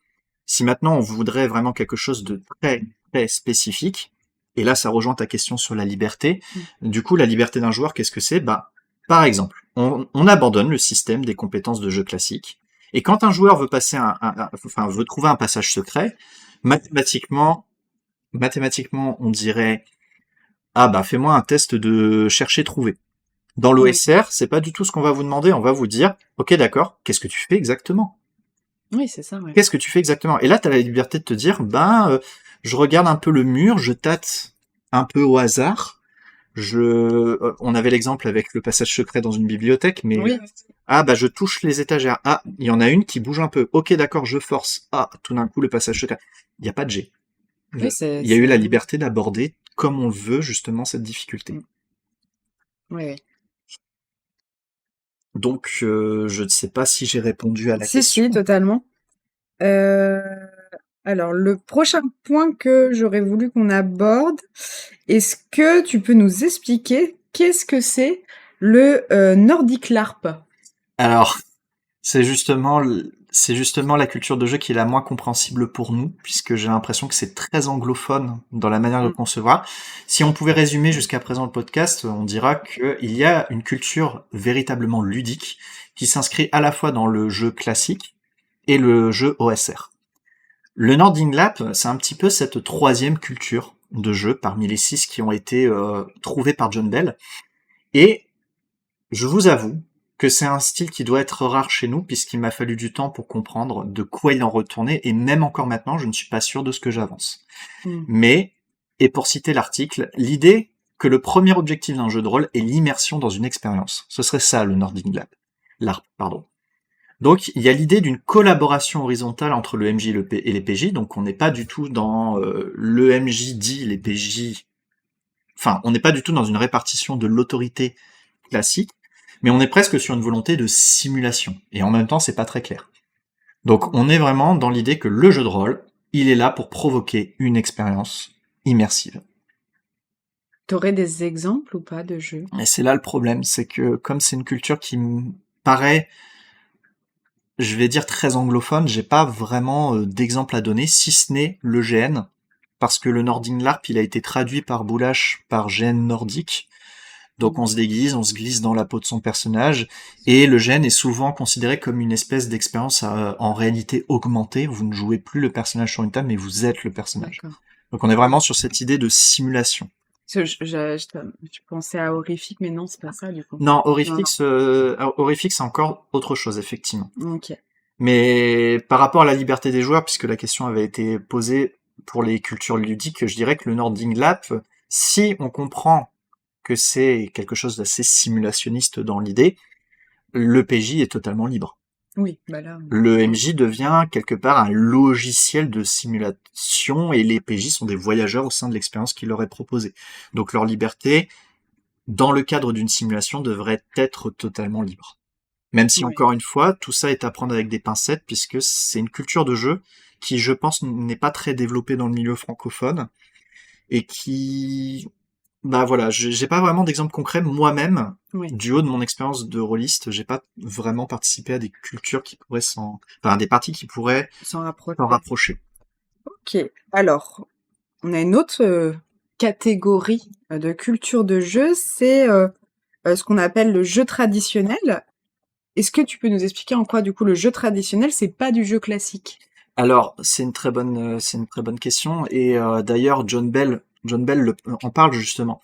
Si maintenant on voudrait vraiment quelque chose de très, très spécifique, et là ça rejoint ta question sur la liberté, du coup la liberté d'un joueur, qu'est-ce que c'est? Bah, par exemple, on abandonne le système des compétences de jeu classique, et quand un joueur veut passer veut trouver un passage secret, mathématiquement, on dirait ah bah fais-moi un test de chercher-trouver. Dans Oui. l'OSR, c'est pas du tout ce qu'on va vous demander, on va vous dire ok d'accord, qu'est-ce que tu fais exactement? Oui, c'est ça, ouais. Qu'est-ce que tu fais exactement? Et là, tu as la liberté de te dire, je regarde un peu le mur, je tâte un peu au hasard. On avait l'exemple avec le passage secret dans une bibliothèque, mais Oui, je touche les étagères. Ah, il y en a une qui bouge un peu. Ok, d'accord, je force. Ah, tout d'un coup, le passage secret. Il n'y a pas de G. oui, Il y a eu la liberté d'aborder comme on veut justement cette difficulté. Oui. Donc, je ne sais pas si j'ai répondu à la question. Si, totalement. Alors, le prochain point que j'aurais voulu qu'on aborde, est-ce que tu peux nous expliquer qu'est-ce que c'est le Nordic LARP? Alors, c'est justement la culture de jeu qui est la moins compréhensible pour nous, puisque j'ai l'impression que c'est très anglophone dans la manière de Mm. concevoir. Si on pouvait résumer jusqu'à présent le podcast, on dira qu'il y a une culture véritablement ludique qui s'inscrit à la fois dans le jeu classique et le jeu OSR. Le Nording Lap, c'est un petit peu cette troisième culture de jeu parmi les 6 qui ont été trouvées par John Bell. Et je vous avoue que c'est un style qui doit être rare chez nous, puisqu'il m'a fallu du temps pour comprendre de quoi il en retournait, et même encore maintenant, je ne suis pas sûr de ce que j'avance. Mm. Mais, et pour citer l'article, l'idée que le premier objectif d'un jeu de rôle est l'immersion dans une expérience. Ce serait ça, le Nordic LARP, pardon. Donc, il y a l'idée d'une collaboration horizontale entre le MJ et les PJ, donc on n'est pas du tout dans le MJ dit les PJ... Enfin, on n'est pas du tout dans une répartition de l'autorité classique, mais on est presque sur une volonté de simulation. Et en même temps, c'est pas très clair. Donc on est vraiment dans l'idée que le jeu de rôle, il est là pour provoquer une expérience immersive. T'aurais des exemples ou pas de jeux? Et c'est là le problème, c'est que comme c'est une culture qui me paraît, je vais dire très anglophone, j'ai pas vraiment d'exemple à donner, si ce n'est le GN, parce que le Nording LARP, il a été traduit par Boulash par GN Nordique. Donc on se déguise, on se glisse dans la peau de son personnage, et le GN est souvent considéré comme une espèce d'expérience en réalité augmentée. Vous ne jouez plus le personnage sur une table, mais vous êtes le personnage. D'accord. Donc on est vraiment sur cette idée de simulation. Parce que je pensais à Horrifique, mais non, c'est pas ça du coup. Non, Horrifix, c'est encore autre chose, effectivement. Ok. Mais par rapport à la liberté des joueurs, puisque la question avait été posée pour les cultures ludiques, je dirais que le Nording Lap, si on comprend que c'est quelque chose d'assez simulationniste dans l'idée, le PJ est totalement libre. Oui, bah là. Le MJ devient quelque part un logiciel de simulation et les PJ sont des voyageurs au sein de l'expérience qui leur est proposée. Donc leur liberté, dans le cadre d'une simulation, devrait être totalement libre. Même si, Oui. encore une fois, tout ça est à prendre avec des pincettes, puisque c'est une culture de jeu qui, je pense, n'est pas très développée dans le milieu francophone, et qui... Bah voilà, j'ai pas vraiment d'exemple concret moi-même, Oui. du haut de mon expérience de rôliste, j'ai pas vraiment participé à des cultures qui pourraient à des parties qui pourraient S'en rapprocher. s'en rapprocher. Ok. Alors, on a une autre catégorie de culture de jeu, c'est ce qu'on appelle le jeu traditionnel. Est-ce que tu peux nous expliquer en quoi, du coup, le jeu traditionnel, c'est pas du jeu classique? Alors, c'est une très bonne question, et d'ailleurs, John Bell en parle justement.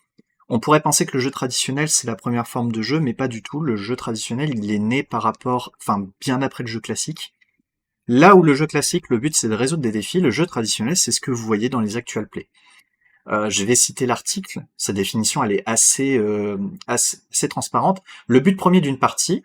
On pourrait penser que le jeu traditionnel, c'est la première forme de jeu, mais pas du tout. Le jeu traditionnel, il est né bien après le jeu classique. Là où le jeu classique, le but, c'est de résoudre des défis, le jeu traditionnel, c'est ce que vous voyez dans les actual play. Je vais citer l'article. Sa définition, elle est assez transparente. Le but premier d'une partie,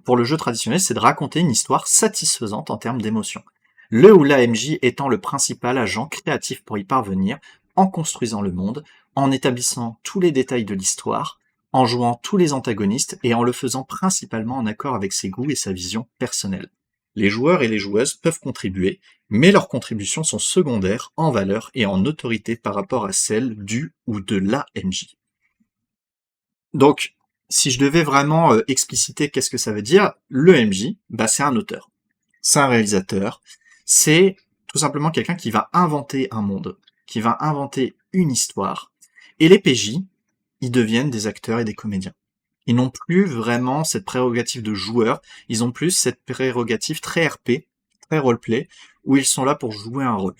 pour le jeu traditionnel, c'est de raconter une histoire satisfaisante en termes d'émotion. Le ou la MJ étant le principal agent créatif pour y parvenir, en construisant le monde, en établissant tous les détails de l'histoire, en jouant tous les antagonistes et en le faisant principalement en accord avec ses goûts et sa vision personnelle. Les joueurs et les joueuses peuvent contribuer, mais leurs contributions sont secondaires en valeur et en autorité par rapport à celles du ou de la MJ. Donc, si je devais vraiment expliciter qu'est-ce que ça veut dire, le MJ, bah c'est un auteur, c'est un réalisateur, c'est tout simplement quelqu'un qui va inventer un monde, qui va inventer une histoire. Et les PJ, ils deviennent des acteurs et des comédiens. Ils n'ont plus vraiment cette prérogative de joueur, ils ont plus cette prérogative très RP, très roleplay, où ils sont là pour jouer un rôle.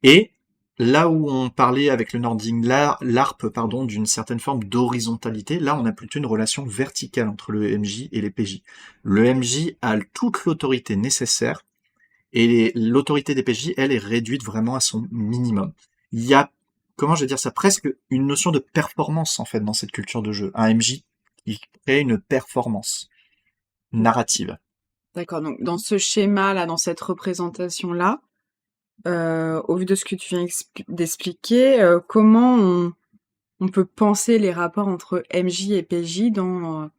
Et là où on parlait avec le Nording l'ARP, pardon, d'une certaine forme d'horizontalité, là on a plutôt une relation verticale entre le MJ et les PJ. Le MJ a toute l'autorité nécessaire, et l'autorité des PJ, elle, est réduite vraiment à son minimum. Il y a, comment je vais dire ça, presque une notion de performance, en fait, dans cette culture de jeu. Un MJ, il crée une performance narrative. D'accord, donc dans ce schéma-là, dans cette représentation-là, au vu de ce que tu viens d'expliquer, comment on peut penser les rapports entre MJ et PJ dans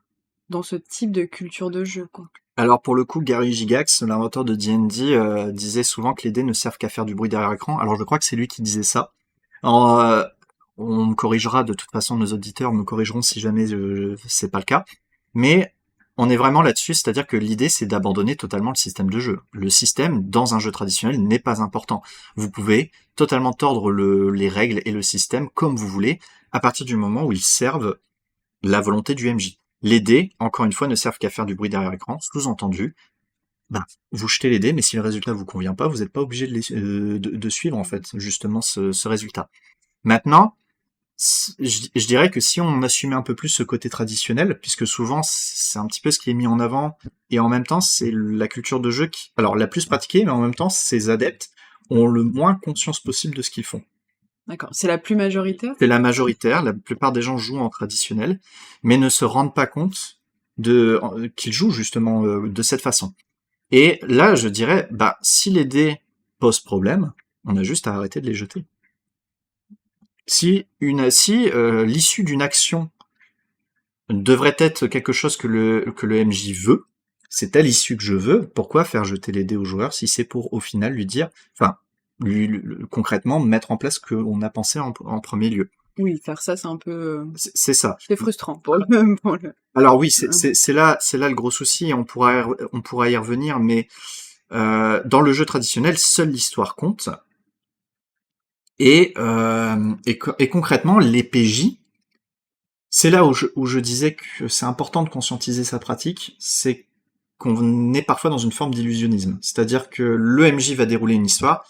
ce type de culture de jeu, quoi? Alors pour le coup, Gary Gygax, l'inventeur de D&D, disait souvent que les dés ne servent qu'à faire du bruit derrière l'écran. Alors je crois que c'est lui qui disait ça. Alors, on me corrigera, de toute façon nos auditeurs me corrigeront si jamais c'est pas le cas. Mais on est vraiment là-dessus, c'est-à-dire que l'idée c'est d'abandonner totalement le système de jeu. Le système, dans un jeu traditionnel, n'est pas important. Vous pouvez totalement tordre les règles et le système comme vous voulez, à partir du moment où ils servent la volonté du MJ. Les dés, encore une fois, ne servent qu'à faire du bruit derrière l'écran, sous-entendu, bah, vous jetez les dés, mais si le résultat vous convient pas, vous n'êtes pas obligé de suivre, en fait, justement, ce résultat. Maintenant, je dirais que si on assumait un peu plus ce côté traditionnel, puisque souvent, c'est un petit peu ce qui est mis en avant, et en même temps, c'est la culture de jeu qui, alors, la plus pratiquée, mais en même temps, ces adeptes ont le moins conscience possible de ce qu'ils font. D'accord, c'est la plus majoritaire? C'est la majoritaire, la plupart des gens jouent en traditionnel, mais ne se rendent pas compte qu'ils jouent justement de cette façon. Et là, je dirais, bah, si les dés posent problème, on a juste à arrêter de les jeter. Si l'issue d'une action devrait être quelque chose que le MJ veut, c'est à l'issue que je veux, pourquoi faire jeter les dés au joueur si c'est pour au final lui dire, enfin, concrètement mettre en place ce qu'on a pensé en premier lieu. Oui, faire ça, c'est un peu, C'est ça. c'est frustrant pour le. Alors oui, c'est là le gros souci, on pourra y revenir, mais dans le jeu traditionnel, seule l'histoire compte. Et concrètement, les PJ, c'est là où je disais que c'est important de conscientiser sa pratique, c'est qu'on est parfois dans une forme d'illusionnisme. C'est-à-dire que le MJ va dérouler une histoire,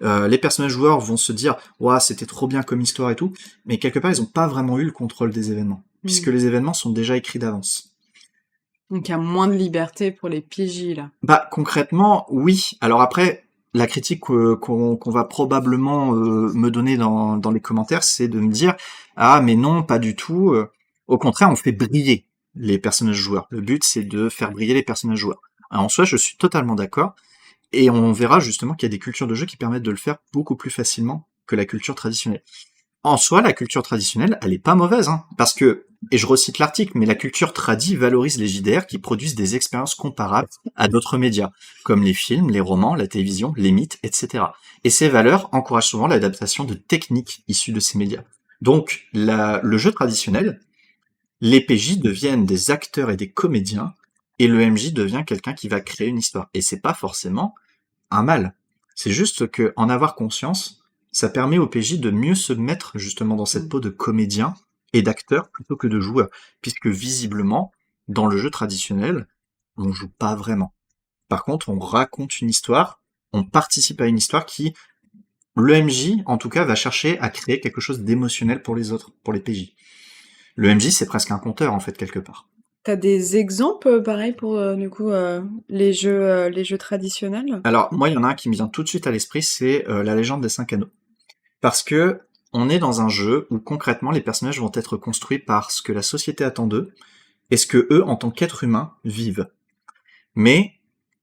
les personnages joueurs vont se dire « Ouah, c'était trop bien comme histoire et tout », mais quelque part, ils n'ont pas vraiment eu le contrôle des événements, puisque les événements sont déjà écrits d'avance. Donc il y a moins de liberté pour les PJ, là. Bah, concrètement, oui. Alors après, la critique qu'on va probablement me donner dans les commentaires, c'est de me dire « Ah, mais non, pas du tout. Au contraire, on fait briller les personnages joueurs. Le but, c'est de faire briller les personnages joueurs. » Alors, en soi, je suis totalement d'accord. Et on verra justement qu'il y a des cultures de jeu qui permettent de le faire beaucoup plus facilement que la culture traditionnelle. En soi, la culture traditionnelle, elle est pas mauvaise, hein, parce que, et je recite l'article, mais la culture tradie valorise les JDR qui produisent des expériences comparables à d'autres médias, comme les films, les romans, la télévision, les mythes, etc. Et ces valeurs encouragent souvent l'adaptation de techniques issues de ces médias. Donc, le jeu traditionnel, les PJ deviennent des acteurs et des comédiens, et le MJ devient quelqu'un qui va créer une histoire. Et c'est pas forcément un mal. C'est juste que en avoir conscience, ça permet au PJ de mieux se mettre justement dans cette peau de comédien et d'acteur plutôt que de joueur. Puisque visiblement, dans le jeu traditionnel, on joue pas vraiment. Par contre, on raconte une histoire, on participe à une histoire qui, le MJ, en tout cas, va chercher à créer quelque chose d'émotionnel pour les autres, pour les PJ. Le MJ, c'est presque un conteur, en fait, quelque part. T'as des exemples, pareil, pour, du coup, les jeux traditionnels? Alors, moi, il y en a un qui me vient tout de suite à l'esprit, c'est la légende des 5 anneaux. Parce que on est dans un jeu où, concrètement, les personnages vont être construits par ce que la société attend d'eux, et ce que eux, en tant qu'êtres humains, vivent. Mais,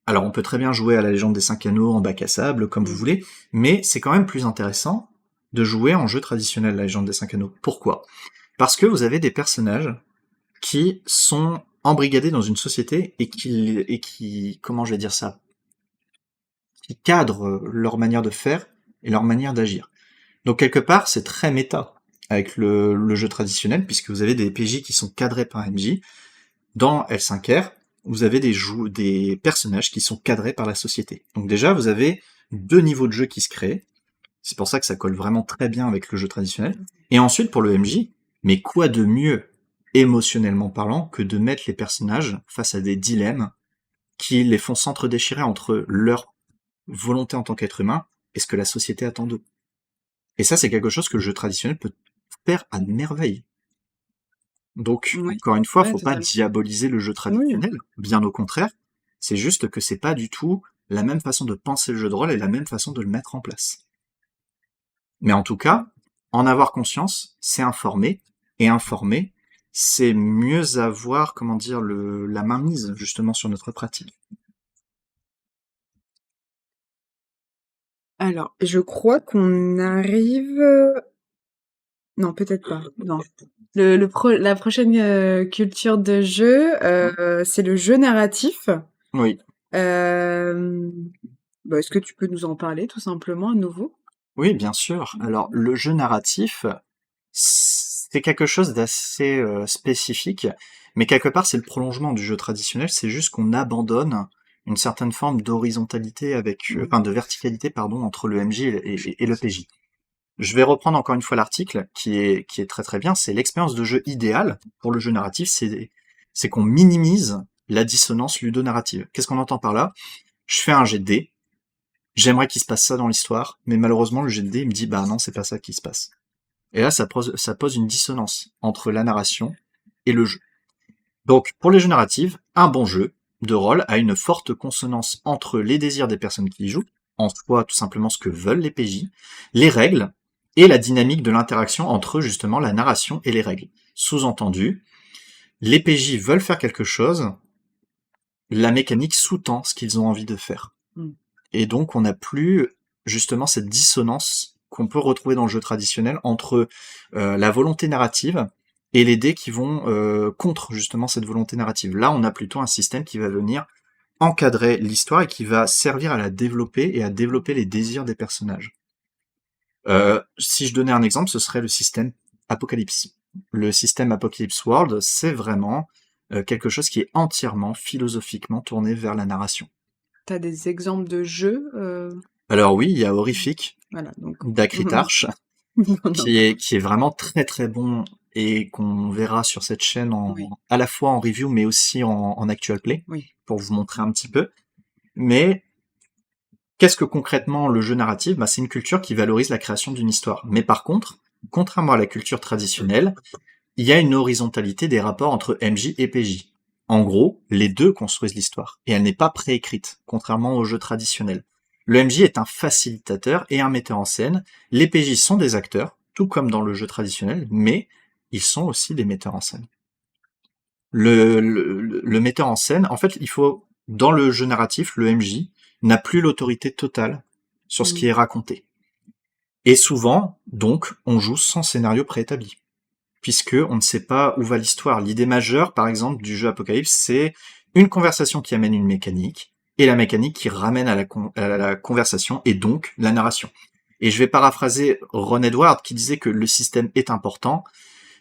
alors on peut très bien jouer à la légende des 5 anneaux en bac à sable, comme vous voulez, mais c'est quand même plus intéressant de jouer en jeu traditionnel, la légende des 5 anneaux. Pourquoi ? Parce que vous avez des personnages qui sont embrigadés dans une société et qui, comment je vais dire ça, qui cadrent leur manière de faire et leur manière d'agir. Donc quelque part, c'est très méta. avec le jeu traditionnel, puisque vous avez des PJ qui sont cadrés par MJ. Dans L5R, vous avez des personnages qui sont cadrés par la société. Donc déjà, vous avez 2 niveaux de jeu qui se créent. C'est pour ça que ça colle vraiment très bien avec le jeu traditionnel. Et ensuite, pour le MJ, mais quoi de mieux, émotionnellement parlant, que de mettre les personnages face à des dilemmes qui les font s'entre-déchirer entre leur volonté en tant qu'être humain et ce que la société attend d'eux. Et ça, c'est quelque chose que le jeu traditionnel peut faire à merveille. Donc, Oui. encore une fois, Ouais, faut pas totalement. diaboliser le jeu traditionnel, bien au contraire. C'est juste que c'est pas du tout la même façon de penser le jeu de rôle et la même façon de le mettre en place. Mais en tout cas, en avoir conscience, c'est informer, et informer, c'est mieux avoir, comment dire, la mainmise, justement, sur notre pratique. Alors, je crois qu'on arrive... Non, peut-être pas. Non. La prochaine culture de jeu, c'est le jeu narratif. Oui. Est-ce que tu peux nous en parler tout simplement à nouveau? Oui, bien sûr. Alors, le jeu narratif, c'est quelque chose d'assez spécifique, mais quelque part, c'est le prolongement du jeu traditionnel, c'est juste qu'on abandonne une certaine forme d'horizontalité enfin, de verticalité, pardon, entre le MJ et le PJ. Je vais reprendre encore une fois l'article, qui est très très bien, c'est l'expérience de jeu idéale pour le jeu narratif, c'est qu'on minimise la dissonance ludonarrative. Qu'est-ce qu'on entend par là? Je fais un jet de dés, j'aimerais qu'il se passe ça dans l'histoire, mais malheureusement le jet de dés il me dit bah non, c'est pas ça qui se passe. Et là ça pose une dissonance entre la narration et le jeu. Donc pour les jeux narratifs, un bon jeu de rôle a une forte consonance entre les désirs des personnes qui y jouent, en soi tout simplement ce que veulent les PJ, les règles, et la dynamique de l'interaction entre justement la narration et les règles. Sous-entendu, les PJ veulent faire quelque chose, la mécanique sous-tend ce qu'ils ont envie de faire. Et donc on n'a plus justement cette dissonance qu'on peut retrouver dans le jeu traditionnel entre la volonté narrative et les dés qui vont contre justement cette volonté narrative. Là, on a plutôt un système qui va venir encadrer l'histoire et qui va servir à la développer et à développer les désirs des personnages. Si je donnais un exemple, ce serait le système Apocalypse. Le système Apocalypse World, c'est vraiment quelque chose qui est entièrement philosophiquement tourné vers la narration. T'as des exemples de jeux Alors oui, il y a Horrific, Voilà, donc... d'Acritarch, qui est vraiment très très bon et qu'on verra sur cette chaîne à la fois en review mais aussi en actual play, pour vous montrer un petit peu. Mais qu'est-ce que concrètement le jeu narratif? C'est une culture qui valorise la création d'une histoire. Mais par contre, contrairement à la culture traditionnelle, il y a une horizontalité des rapports entre MJ et PJ. En gros, les deux construisent l'histoire, et elle n'est pas préécrite, contrairement au jeu traditionnel. Le MJ est un facilitateur et un metteur en scène, les PJ sont des acteurs, tout comme dans le jeu traditionnel, mais ils sont aussi des metteurs en scène. Le metteur en scène, en fait, dans le jeu narratif, le MJ n'a plus l'autorité totale sur ce qui est raconté. Et souvent, donc, on joue sans scénario préétabli, puisque on ne sait pas où va l'histoire. L'idée majeure, par exemple, du jeu Apocalypse, c'est une conversation qui amène une mécanique, et la mécanique qui ramène à la conversation, et donc la narration. Et je vais paraphraser Ron Edward, qui disait que le système est important.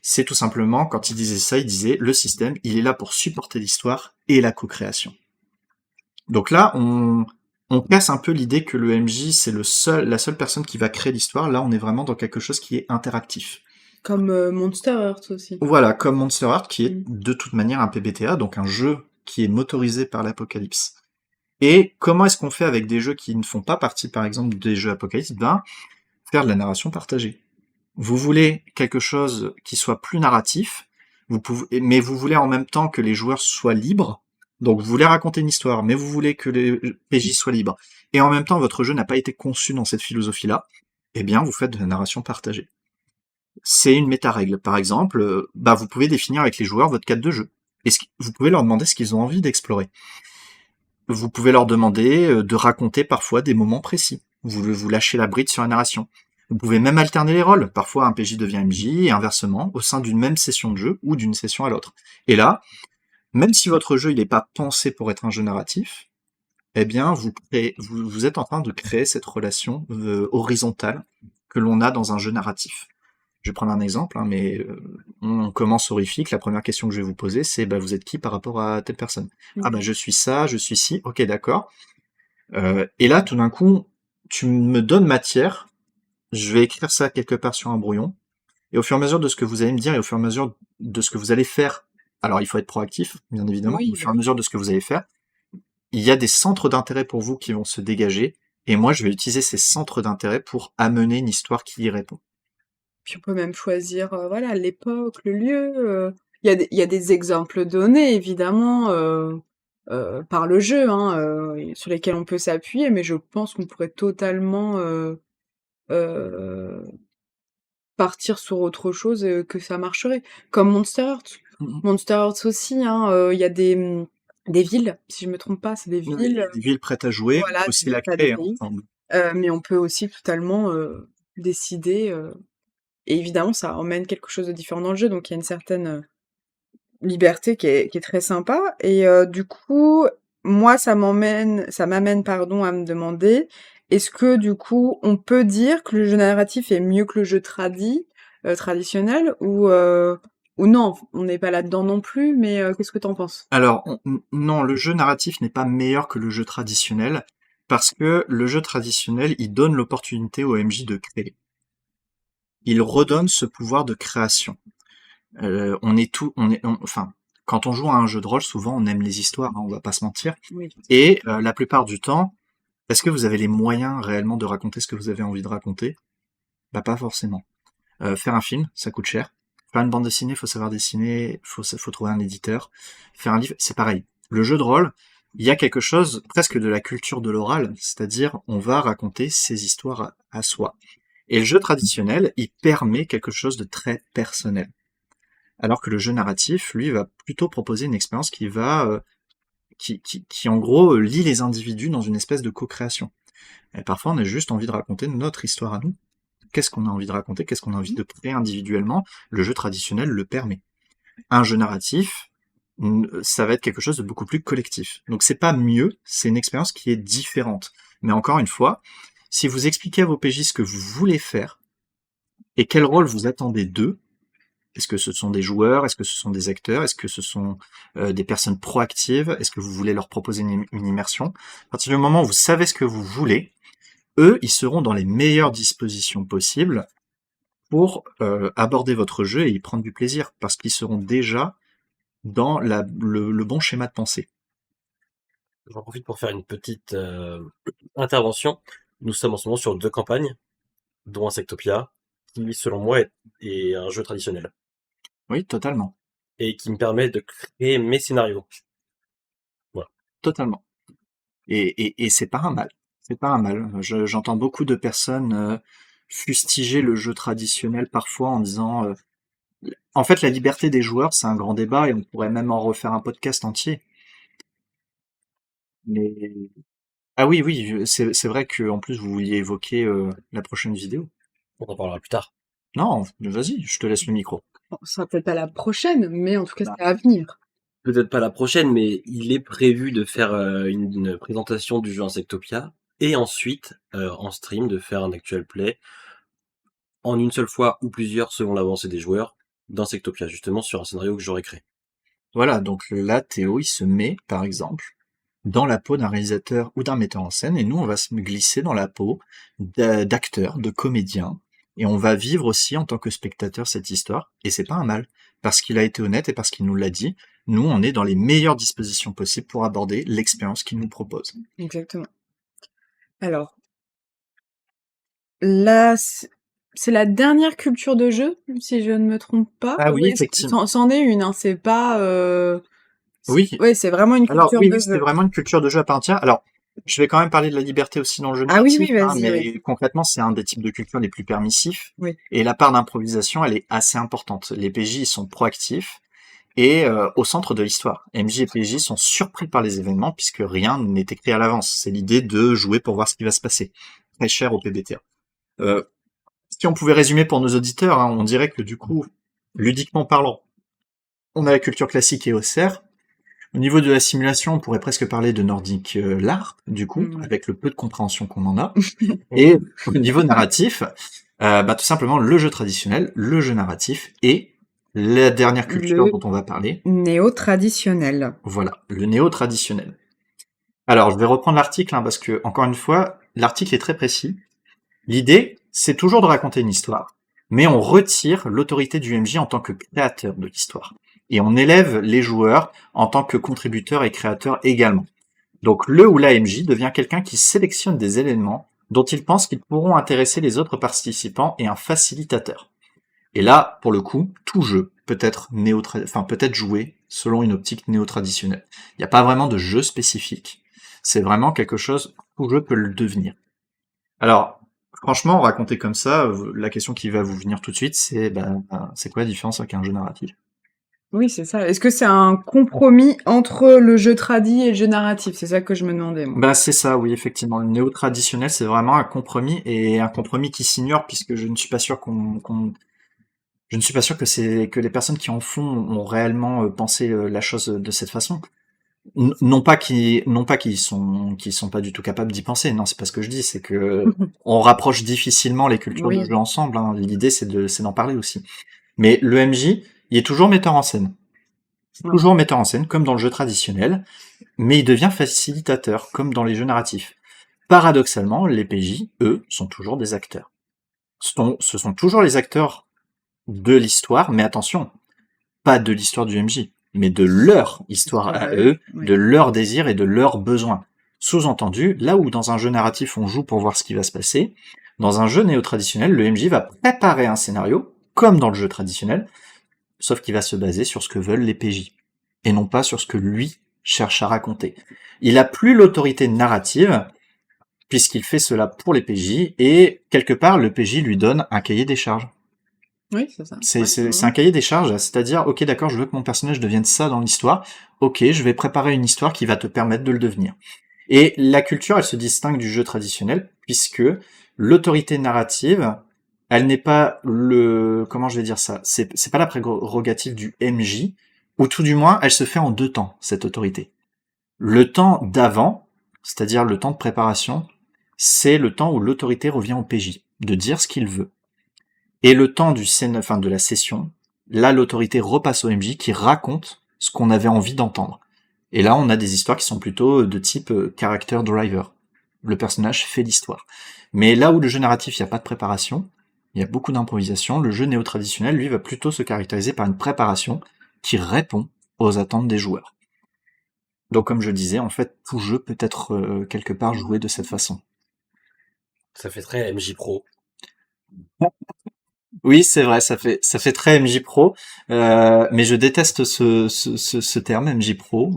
C'est tout simplement, quand il disait ça, il disait, le système, il est là pour supporter l'histoire et la co-création. Donc là, on casse un peu l'idée que le MJ, c'est la seule personne qui va créer l'histoire. Là, on est vraiment dans quelque chose qui est interactif. Comme Monster Hearts aussi. Voilà, comme Monster Hearts, qui est de toute manière un PBTA, donc un jeu qui est motorisé par l'Apocalypse. Et comment est-ce qu'on fait avec des jeux qui ne font pas partie, par exemple, des jeux Apocalypse? Faire de la narration partagée. Vous voulez quelque chose qui soit plus narratif, mais vous voulez en même temps que les joueurs soient libres. Donc vous voulez raconter une histoire, mais vous voulez que les PJ soient libres. Et en même temps, votre jeu n'a pas été conçu dans cette philosophie-là. Eh bien, vous faites de la narration partagée. C'est une méta-règle. Par exemple, vous pouvez définir avec les joueurs votre cadre de jeu. Et vous pouvez leur demander ce qu'ils ont envie d'explorer. Vous pouvez leur demander de raconter parfois des moments précis. Vous lâchez la bride sur la narration. Vous pouvez même alterner les rôles. Parfois, un PJ devient MJ et inversement, au sein d'une même session de jeu ou d'une session à l'autre. Et là, même si votre jeu il n'est pas pensé pour être un jeu narratif, eh bien, vous êtes en train de créer cette relation horizontale que l'on a dans un jeu narratif. Je vais prendre un exemple, hein, mais on commence horrifique. La première question que je vais vous poser, c'est bah, vous êtes qui par rapport à telle personne? Ah bah je suis ça, je suis ci, ok d'accord. Et là, tout d'un coup, tu me donnes matière, je vais écrire ça quelque part sur un brouillon, et au fur et à mesure de ce que vous allez me dire, et au fur et à mesure de ce que vous allez faire, alors il faut être proactif, bien évidemment, Oui, au fur et à mesure de ce que vous allez faire, il y a des centres d'intérêt pour vous qui vont se dégager, et moi je vais utiliser ces centres d'intérêt pour amener une histoire qui y répond. puis on peut même choisir, voilà, l'époque, le lieu, il y a des exemples donnés évidemment, par le jeu, hein, sur lesquels on peut s'appuyer, mais je pense qu'on pourrait totalement, heu, partir sur autre chose, que ça marcherait. Comme Monster Hearts. Mhm. Monster Hearts aussi, hein, il y a des villes, si je me trompe pas, c'est des Oui, villes, des villes prêtes à jouer, on voilà, peut des aussi villes, la pas des créer hein, pays, ensemble. mais on peut aussi totalement, décider, et évidemment ça emmène quelque chose de différent dans le jeu, donc il y a une certaine, liberté qui est très sympa et du coup, moi ça m'amène pardon à me demander, est-ce que du coup, on peut dire que le jeu narratif est mieux que le jeu traditionnel ou non, on n'est pas là-dedans non plus, mais qu'est-ce que tu en penses? Alors, non, le jeu narratif n'est pas meilleur que le jeu traditionnel, parce que le jeu traditionnel, il donne l'opportunité au MJ de créer. Il redonne ce pouvoir de création. Enfin, quand on joue à un jeu de rôle, souvent on aime les histoires, hein, on va pas se mentir. Oui. Et la plupart du temps, est-ce que vous avez les moyens réellement de raconter ce que vous avez envie de raconter? Bah pas forcément. Faire un film, ça coûte cher. Faire une bande dessinée, faut savoir dessiner, faut trouver un éditeur. Faire un livre, c'est pareil. Le jeu de rôle, il y a quelque chose presque de la culture de l'oral, c'est-à-dire on va raconter ses histoires à soi. Et le jeu traditionnel, il permet quelque chose de très personnel. Alors que le jeu narratif, lui, va plutôt proposer une expérience qui en gros lie les individus dans une espèce de co-création. Et parfois, on a juste envie de raconter notre histoire à nous. Qu'est-ce qu'on a envie de raconter? Qu'est-ce qu'on a envie de créer individuellement? Le jeu traditionnel le permet. Un jeu narratif, ça va être quelque chose de beaucoup plus collectif. Donc c'est pas mieux, c'est une expérience qui est différente. Mais encore une fois, si vous expliquez à vos PJ ce que vous voulez faire et quel rôle vous attendez d'eux, est-ce que ce sont des joueurs? Est-ce que ce sont des acteurs? Est-ce que ce sont des personnes proactives? Est-ce que vous voulez leur proposer une immersion? À partir du moment où vous savez ce que vous voulez, eux, ils seront dans les meilleures dispositions possibles pour aborder votre jeu et y prendre du plaisir, parce qu'ils seront déjà dans le bon schéma de pensée. J'en profite pour faire une petite intervention. Nous sommes en ce moment sur 2 campagnes, dont Insectopia, qui selon moi est un jeu traditionnel, Oui, totalement. et qui me permet de créer mes scénarios. Voilà. Totalement. Et c'est pas un mal. C'est pas un mal. J'entends beaucoup de personnes fustiger le jeu traditionnel parfois en disant en fait la liberté des joueurs c'est un grand débat et on pourrait même en refaire un podcast entier. Mais ah oui oui c'est vrai que en plus vous vouliez évoquer la prochaine vidéo. On en parlera plus tard. Non, vas-y, je te laisse le micro. Bon, ce sera peut-être pas la prochaine, mais en tout cas, Bah, c'est à venir. Peut-être pas la prochaine, mais il est prévu de faire une présentation du jeu Insectopia, et ensuite, en stream, de faire un actual play, en une seule fois ou plusieurs selon l'avancée des joueurs, d'Insectopia, justement sur un scénario que j'aurais créé. voilà, donc là Théo il se met par exemple dans la peau d'un réalisateur ou d'un metteur en scène, et nous, on va se glisser dans la peau d'acteurs, de comédiens, et on va vivre aussi en tant que spectateur cette histoire, et c'est pas un mal, parce qu'il a été honnête et parce qu'il nous l'a dit, nous, on est dans les meilleures dispositions possibles pour aborder l'expérience qu'il nous propose. Exactement. Alors, là, c'est la dernière culture de jeu, si je ne me trompe pas? Ah oui, Oui, effectivement. c'en est une, hein, c'est pas, Oui, ouais, c'est vraiment une alors culture oui, de oui, c'est jeu. vraiment une culture de jeu à part entière. Alors, je vais quand même parler de la liberté aussi dans le jeu Ah oui, oui, narratif, hein, vas-y, oui. mais concrètement, c'est un des types de culture les plus permissifs, Oui. et la part d'improvisation, elle est assez importante. Les PJ, ils sont proactifs, et au centre de l'histoire. MJ et PJ sont surpris par les événements puisque rien n'est écrit à l'avance. C'est l'idée de jouer pour voir ce qui va se passer. Très cher au PBTA. Si on pouvait résumer pour nos auditeurs, hein, on dirait que du coup, ludiquement parlant, on a la culture classique et OSR. Au niveau de la simulation, on pourrait presque parler de Nordic l'art, du coup, avec le peu de compréhension qu'on en a. Et au niveau narratif, Tout simplement le jeu traditionnel, le jeu narratif et la dernière culture Le dont on va parler, néo-traditionnel. voilà, le néo-traditionnel. Alors, je vais reprendre l'article, hein, parce que, encore une fois, l'article est très précis. L'idée, c'est toujours de raconter une histoire, mais on retire l'autorité du MJ en tant que créateur de l'histoire. Et on élève les joueurs en tant que contributeurs et créateurs également. Donc le ou la MJ devient quelqu'un qui sélectionne des éléments dont il pense qu'ils pourront intéresser les autres participants et un facilitateur. Et là, pour le coup, tout jeu peut être peut être joué selon une optique néo-traditionnelle. Il n'y a pas vraiment de jeu spécifique. C'est vraiment quelque chose, tout jeu peut le devenir. Alors, franchement, raconter comme ça, la question qui va vous venir tout de suite, c'est quoi la différence avec un jeu narratif? Oui, c'est ça. Est-ce que c'est un compromis entre le jeu tradi et le jeu narratif? C'est ça que je me demandais, moi. C'est ça, oui, effectivement. Le néo-traditionnel, c'est vraiment un compromis et un compromis qui s'ignore puisque je ne suis pas sûr je ne suis pas sûr que les personnes qui en font ont réellement pensé la chose de cette façon. Non pas qu'ils sont pas du tout capables d'y penser. Non, c'est pas ce que je dis. C'est que on rapproche difficilement les cultures de Oui, jeu ensemble, hein. L'idée, c'est d'en parler aussi. Mais le MJ, il est toujours metteur en scène. ouais, Toujours metteur en scène, comme dans le jeu traditionnel, mais il devient facilitateur, comme dans les jeux narratifs. Paradoxalement, les PJ, eux, sont toujours des acteurs. Ce sont toujours les acteurs de l'histoire, mais attention, pas de l'histoire du MJ, mais de leur histoire histoire à à eux. eux, Oui. de leurs désirs et de leurs besoins. Sous-entendu, là où dans un jeu narratif on joue pour voir ce qui va se passer, dans un jeu néo-traditionnel, le MJ va préparer un scénario, comme dans le jeu traditionnel, sauf qu'il va se baser sur ce que veulent les PJ, et non pas sur ce que lui cherche à raconter. Il a plus l'autorité narrative, puisqu'il fait cela pour les PJ, et quelque part, le PJ lui donne un cahier des charges. Oui, c'est ça. C'est un cahier des charges, c'est-à-dire, ok, d'accord, je veux que mon personnage devienne ça dans l'histoire, ok, je vais préparer une histoire qui va te permettre de le devenir. Et la culture, elle se distingue du jeu traditionnel, puisque l'autorité narrative, elle n'est pas comment je vais dire ça, c'est pas la prérogative du MJ, ou tout du moins, elle se fait en deux temps, cette autorité. Le temps d'avant, c'est-à-dire le temps de préparation, c'est le temps où l'autorité revient au PJ, de dire ce qu'il veut. Et le temps de la session, là, l'autorité repasse au MJ qui raconte ce qu'on avait envie d'entendre. Et là, on a des histoires qui sont plutôt de type character driver. Le personnage fait l'histoire. Mais là où le jeu narratif, il n'y a pas de préparation, il y a beaucoup d'improvisation, le jeu néo-traditionnel, lui, va plutôt se caractériser par une préparation qui répond aux attentes des joueurs. Donc, comme je disais, en fait, tout jeu peut être quelque part joué de cette façon. Ça fait très MJ Pro. Oui, c'est vrai, ça fait très MJ Pro, mais je déteste ce terme MJ Pro.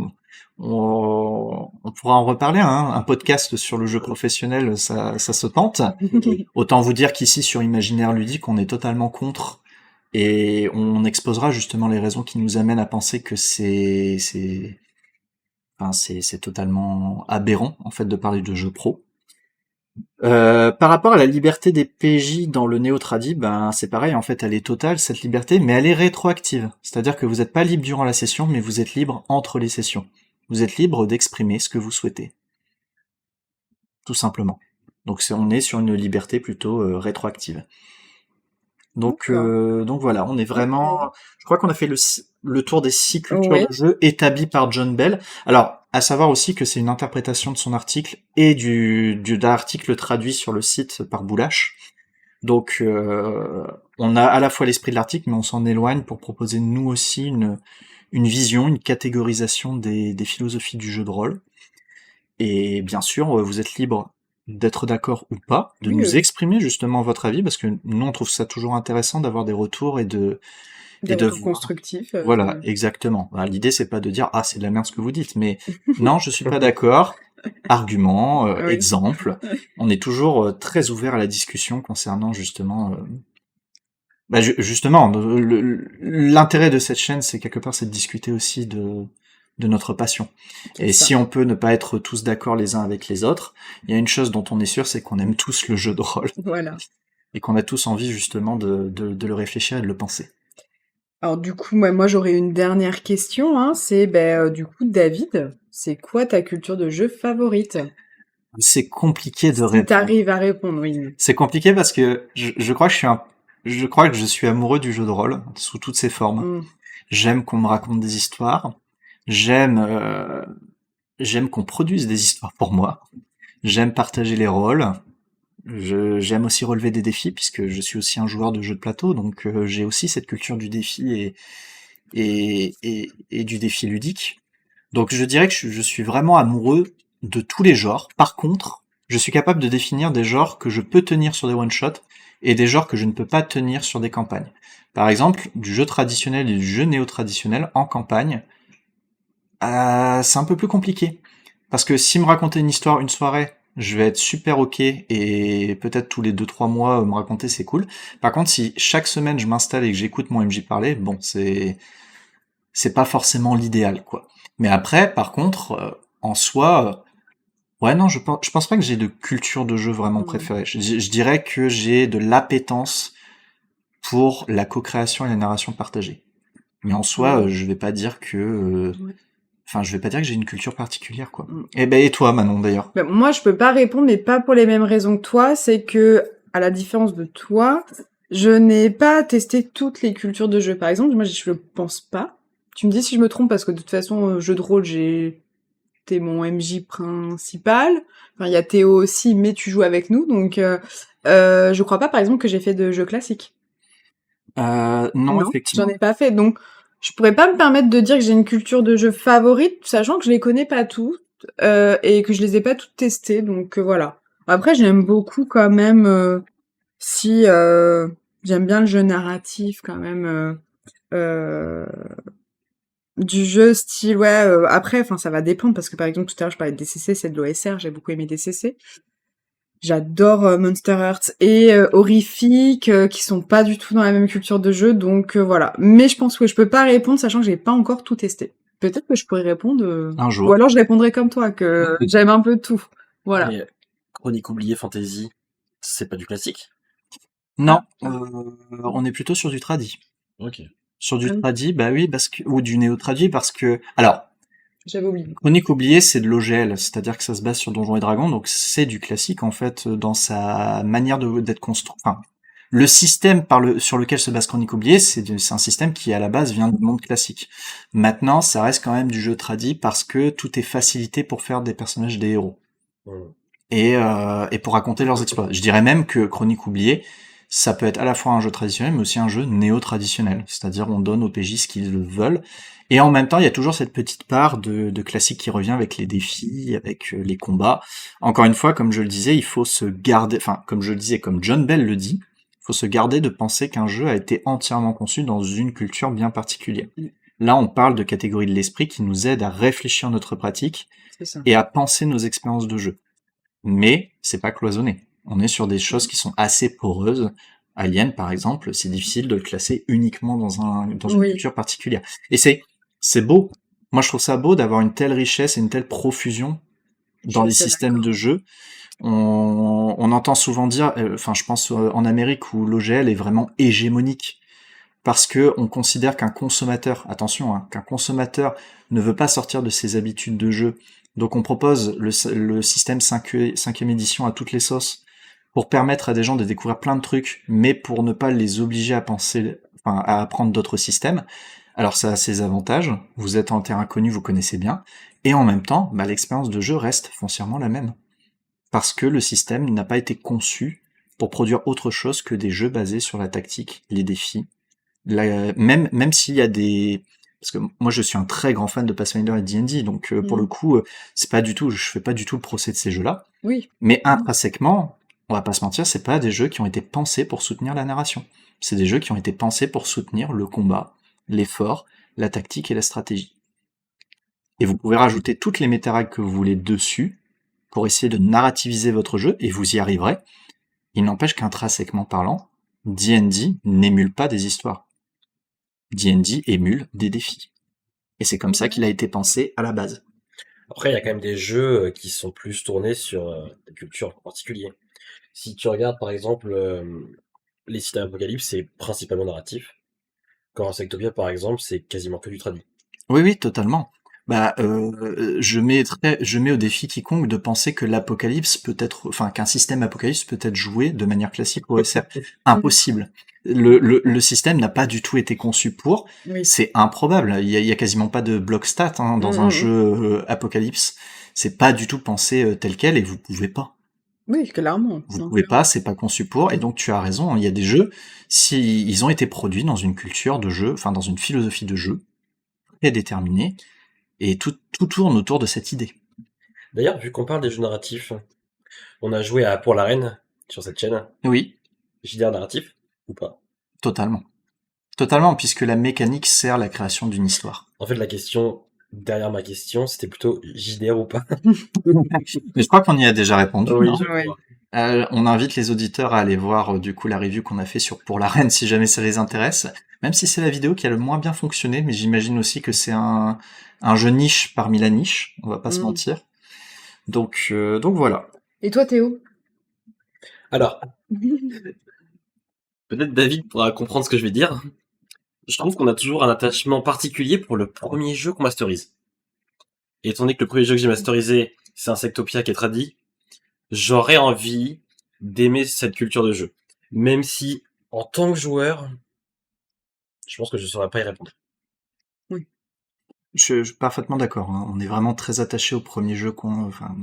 On pourra en reparler, hein. Un podcast sur le jeu professionnel, ça se tente. Autant vous dire qu'ici sur Imaginaire Ludique, on est totalement contre, et on exposera justement les raisons qui nous amènent à penser que c'est totalement aberrant en fait de parler de jeu pro. Par rapport à la liberté des PJ dans le néo-tradi, c'est pareil, en fait, elle est totale, cette liberté, mais elle est rétroactive. C'est-à-dire que vous n'êtes pas libre durant la session, mais vous êtes libre entre les sessions. Vous êtes libre d'exprimer ce que vous souhaitez. Tout simplement. Donc on est sur une liberté plutôt rétroactive. Donc voilà, on est vraiment... Je crois qu'on a fait le tour des 6 cultures Oui. de jeu établies par John Bell. Alors, à savoir aussi que c'est une interprétation de son article et d'un article traduit sur le site par Boulash. Donc on a à la fois l'esprit de l'article, mais on s'en éloigne pour proposer nous aussi une vision, une catégorisation des philosophies du jeu de rôle. Et bien sûr, vous êtes libre d'être d'accord ou pas, de Oui, nous exprimer justement votre avis, parce que nous on trouve ça toujours intéressant d'avoir des retours et des de retours voir. constructifs. Voilà, exactement. L'idée c'est pas de dire ah c'est de la merde ce que vous dites, mais non je suis pas d'accord. Arguments, Oui. exemples. On est toujours très ouvert à la discussion concernant justement. Justement, l'intérêt de cette chaîne, c'est quelque part, c'est de discuter aussi de notre passion. C'est Et ça. si on peut ne pas être tous d'accord les uns avec les autres, il y a une chose dont on est sûr, c'est qu'on aime tous le jeu de rôle Voilà. et qu'on a tous envie justement de le réfléchir et de le penser. Alors du coup, moi j'aurais une dernière question, hein, c'est du coup David, c'est quoi ta culture de jeu favorite? C'est compliqué de Si répondre. t'arrives à répondre, oui. C'est compliqué parce que je crois que je crois que je suis amoureux du jeu de rôle sous toutes ses formes. Mm. J'aime qu'on me raconte des histoires. J'aime j'aime qu'on produise des histoires pour moi. J'aime partager les rôles. J'aime aussi relever des défis puisque je suis aussi un joueur de jeux de plateau, donc j'ai aussi cette culture du défi et du défi ludique. Donc je dirais que je suis vraiment amoureux de tous les genres. Par contre, je suis capable de définir des genres que je peux tenir sur des one-shots et des genres que je ne peux pas tenir sur des campagnes. Par exemple, du jeu traditionnel et du jeu néo-traditionnel en campagne, c'est un peu plus compliqué. Parce que si me raconter une histoire une soirée, je vais être super ok et peut-être tous les 2-3 mois me raconter c'est cool. Par contre, si chaque semaine je m'installe et que j'écoute mon MJ parler, bon, c'est pas forcément l'idéal, quoi. Mais après, par contre, en soi, ouais, non, je pense pas que j'ai de culture de jeu vraiment Mm. préférée. Je dirais que j'ai de l'appétence pour la co-création et la narration partagée. Mais en soi, Mm. je vais pas dire que, Ouais. enfin, je vais pas dire que j'ai une culture particulière, quoi. Mm. Et toi, Manon, d'ailleurs? Ben, moi, je peux pas répondre, mais pas pour les mêmes raisons que toi. C'est que, à la différence de toi, je n'ai pas testé toutes les cultures de jeu. Par exemple, moi, je pense pas. Tu me dis si je me trompe, parce que de toute façon, jeu de rôle, t'es mon MJ principal. Enfin, il y a Théo aussi, mais tu joues avec nous, donc je crois pas, par exemple, que j'ai fait de jeux classiques. Non, Non, j'en effectivement. ai pas fait, donc je pourrais pas me permettre de dire que j'ai une culture de jeu favorite, sachant que je les connais pas toutes et que je les ai pas toutes testées, donc voilà. Après, j'aime beaucoup quand même, si j'aime bien le jeu narratif quand même, euh, du jeu style ouais. Après, enfin ça va dépendre parce que par exemple tout à l'heure je parlais de DCC, c'est de l'OSR, j'ai beaucoup aimé DCC. J'adore Monster Hearts et Horrific, qui sont pas du tout dans la même culture de jeu, donc voilà. Mais je pense que je peux pas répondre, sachant que j'ai pas encore tout testé. Peut-être que je pourrais répondre, Un ou jour. alors je répondrais comme toi, que j'aime un peu tout. Voilà. Mais Chronique oubliée fantasy, c'est pas du classique? Non, Ah, on est plutôt sur du tradi. Ok. Sur du ah oui, tradi, bah oui, parce que, ou du néo-tradi, parce que, alors, j'avais oublié. Chronique oubliée, c'est de l'OGL, c'est-à-dire que ça se base sur Donjons et Dragons, donc c'est du classique, en fait, dans sa manière d'être construit. Enfin, le système sur lequel se base Chronique oubliée, c'est un système qui, à la base, vient du monde classique. Maintenant, ça reste quand même du jeu tradi parce que tout est facilité pour faire des personnages des héros. Hmm. Et pour raconter leurs exploits. Je dirais même que Chronique oubliée, ça peut être à la fois un jeu traditionnel, mais aussi un jeu néo-traditionnel. C'est-à-dire, on donne aux PJ ce qu'ils veulent. Et en même temps, il y a toujours cette petite part de classique qui revient avec les défis, avec les combats. Encore une fois, comme je le disais, il faut se garder, enfin, comme je le disais, comme John Bell le dit, il faut se garder de penser qu'un jeu a été entièrement conçu dans une culture bien particulière. Là, on parle de catégories de l'esprit qui nous aident à réfléchir notre pratique C'est ça. et à penser nos expériences de jeu. Mais c'est pas cloisonné. On est sur des choses qui sont assez poreuses. Alien, par exemple, c'est difficile de le classer uniquement dans une Oui, culture particulière. Et c'est beau. Moi, je trouve ça beau d'avoir une telle richesse et une telle profusion je dans suis les assez systèmes d'accord. de jeu. On entend souvent dire, enfin, je pense en Amérique où l'OGL est vraiment hégémonique parce que on considère qu'un consommateur, attention, hein, qu'un consommateur ne veut pas sortir de ses habitudes de jeu. Donc on propose le système 5e édition à toutes les sauces pour permettre à des gens de découvrir plein de trucs, mais pour ne pas les obliger à penser, enfin, à apprendre d'autres systèmes. Alors ça a ses avantages, vous êtes en terrain connu, vous connaissez bien, et en même temps, bah, l'expérience de jeu reste foncièrement la même. Parce que le système n'a pas été conçu pour produire autre chose que des jeux basés sur la tactique, les défis, même s'il y a des, parce que moi je suis un très grand fan de Pathfinder et D&D, donc pour le Mm. coup c'est pas du tout, je fais pas du tout le procès de ces jeux-là, Oui. mais intrinsèquement, on va pas se mentir, c'est pas des jeux qui ont été pensés pour soutenir la narration. C'est des jeux qui ont été pensés pour soutenir le combat, l'effort, la tactique et la stratégie. Et vous pouvez rajouter toutes les méta-règles que vous voulez dessus pour essayer de narrativiser votre jeu et vous y arriverez. Il n'empêche qu'intrinsèquement parlant, D&D n'émule pas des histoires. D&D émule des défis. Et c'est comme ça qu'il a été pensé à la base. Après, il y a quand même des jeux qui sont plus tournés sur des cultures en particulier. Si tu regardes par exemple les sites d'Apocalypse, c'est principalement narratif. Quand Insectopia, par exemple, c'est quasiment que du tradi. Oui, oui, totalement. Bah, je mets au défi quiconque de penser que l'apocalypse peut être, enfin, qu'un système apocalypse peut être joué de manière classique au SR. Mmh. Impossible. Le système n'a pas du tout été conçu pour. Oui. C'est improbable. Il y a quasiment pas de bloc stat hein, Mmh, dans un mmh, jeu mmh. apocalypse. C'est pas du tout pensé tel quel et vous pouvez pas. Oui, clairement. Vous Non, pouvez pas, clairement. c'est pas conçu pour. Et donc tu as raison. Il y a des jeux, si ils ont été produits dans une culture de jeu, enfin dans une philosophie de jeu très déterminée, et tout tourne autour de cette idée. D'ailleurs, vu qu'on parle des jeux narratifs, on a joué à Pour la Reine sur cette chaîne. Oui, JDR narratif ou pas? totalement. Totalement, puisque la mécanique sert la création d'une histoire. En fait, la question derrière ma question, c'était plutôt JDR ou pas? Mais je crois qu'on y a déjà répondu, Oui, non? je Ouais. crois. On invite les auditeurs à aller voir du coup la review qu'on a fait sur Pour la Reine si jamais ça les intéresse. Même si c'est la vidéo qui a le moins bien fonctionné, mais j'imagine aussi que c'est un jeu niche parmi la niche, on va pas se Mmh. mentir. Donc voilà. Et toi, Théo? Alors, peut-être David pourra comprendre ce que je vais dire. Je trouve qu'on a toujours un attachement particulier pour le premier jeu qu'on masterise. Et étant donné que le premier jeu que j'ai masterisé, c'est Insectopia qui est traduit, j'aurais envie d'aimer cette culture de jeu. Même si, en tant que joueur, je pense que je saurais pas y répondre. Oui. Je suis parfaitement d'accord, hein. On est vraiment très attaché au premier jeu qu'on, enfin,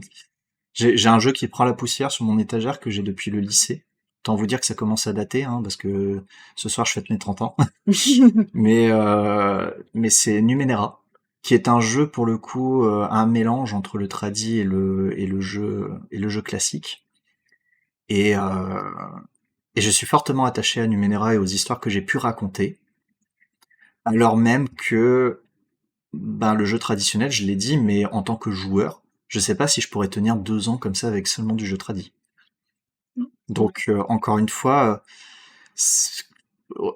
j'ai un jeu qui prend la poussière sur mon étagère que j'ai depuis le lycée. Autant vous dire que ça commence à dater, hein, parce que ce soir je fête mes 30 ans. Mais c'est Numenera, qui est un jeu pour le coup, un mélange entre le tradi et le jeu classique. Et, euh, et je suis fortement attaché à Numenera et aux histoires que j'ai pu raconter, alors même que ben, le jeu traditionnel, je l'ai dit, mais en tant que joueur, je sais pas si je pourrais tenir 2 ans comme ça avec seulement du jeu tradi. Ouais. Donc encore une fois, c'est-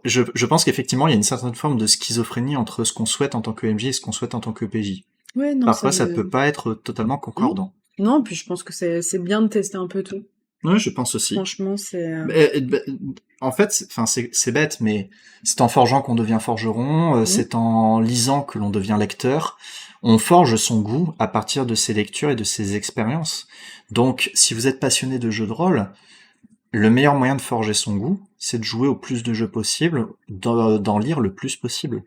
je pense qu'effectivement il y a une certaine forme de schizophrénie entre ce qu'on souhaite en tant que MJ et ce qu'on souhaite en tant que PJ. Ouais, non, ça Parfois ça peut me pas être totalement mmh. concordant. Non, puis je pense que c'est bien de tester un peu tout. Ouais, je pense aussi. Franchement, c'est, Mais, en fait, enfin c'est bête, mais c'est en forgeant qu'on devient forgeron, mmh, c'est en lisant que l'on devient lecteur. On forge son goût à partir de ses lectures et de ses expériences. Donc, si vous êtes passionné de jeux de rôle, le meilleur moyen de forger son goût, c'est de jouer au plus de jeux possible, d'en lire le plus possible.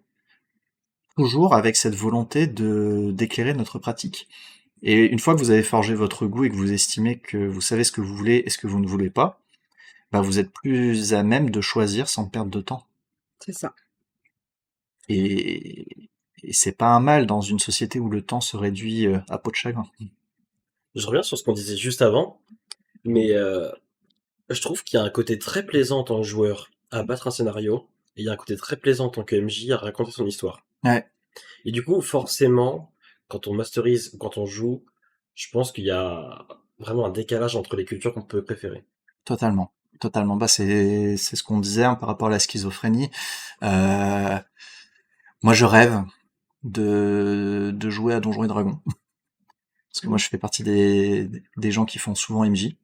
Toujours avec cette volonté de d'éclairer notre pratique. Et une fois que vous avez forgé votre goût et que vous estimez que vous savez ce que vous voulez et ce que vous ne voulez pas, bah vous êtes plus à même de choisir sans perdre de temps. c'est ça. Et, et c'est pas un mal dans une société où le temps se réduit à peau de chagrin. Je reviens sur ce qu'on disait juste avant, mais je trouve qu'il y a un côté très plaisant en tant que joueur à battre un scénario, et il y a un côté très plaisant en tant que MJ à raconter son histoire. Ouais, Et du coup, forcément, quand on masterise ou quand on joue, je pense qu'il y a vraiment un décalage entre les cultures qu'on peut préférer. totalement. Totalement. Bah c'est ce qu'on disait hein, par rapport à la schizophrénie. Euh, Moi je rêve de jouer à Donjons et Dragons. Parce que moi, Mmh. je fais partie des gens qui font souvent MJ.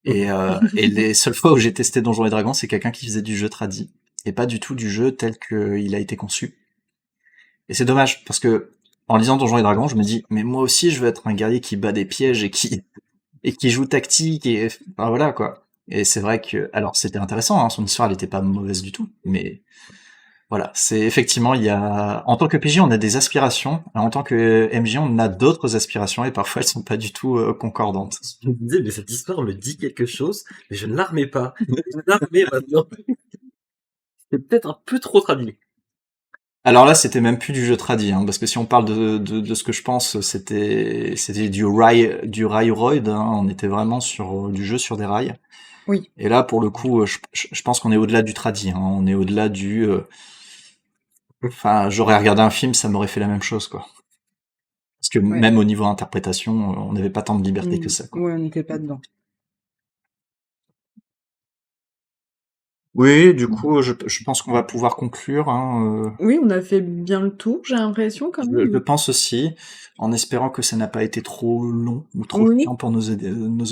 Et les seules fois où j'ai testé Donjons et Dragons, c'est quelqu'un qui faisait du jeu tradi. Et pas du tout du jeu tel qu'il a été conçu. Et c'est dommage, parce que en lisant Donjons et Dragons, je me dis, mais moi aussi, je veux être un guerrier qui bat des pièges et qui joue tactique, et enfin, voilà, quoi. Et c'est vrai que, alors, c'était intéressant, hein, son histoire, elle était pas mauvaise du tout, mais voilà, c'est effectivement, il y a, en tant que PJ, on a des aspirations, en tant que MJ, on a d'autres aspirations, et parfois, elles sont pas du tout concordantes. Je me disais, mais cette histoire me dit quelque chose, mais je ne la remets pas. Je la remets maintenant. C'est peut-être un peu trop traduit. Alors là, c'était même plus du jeu tradi, hein, parce que si on parle de ce que je pense, c'était du railroad, hein, on était vraiment sur du jeu sur des rails. Oui. Et là, pour le coup, je pense qu'on est au-delà du tradi, hein, on est au-delà du. Enfin, j'aurais regardé un film, ça m'aurait fait la même chose, quoi. Parce que Ouais. même au niveau interprétation, on n'avait pas tant de liberté que Mmh. ça, quoi. Ouais, on n'était pas dedans. Oui, du coup, je pense qu'on va pouvoir conclure, hein, Oui, on a fait bien le tour, j'ai l'impression quand je même. pense aussi, en espérant que ça n'a pas été trop long ou trop Oui. chiant pour nos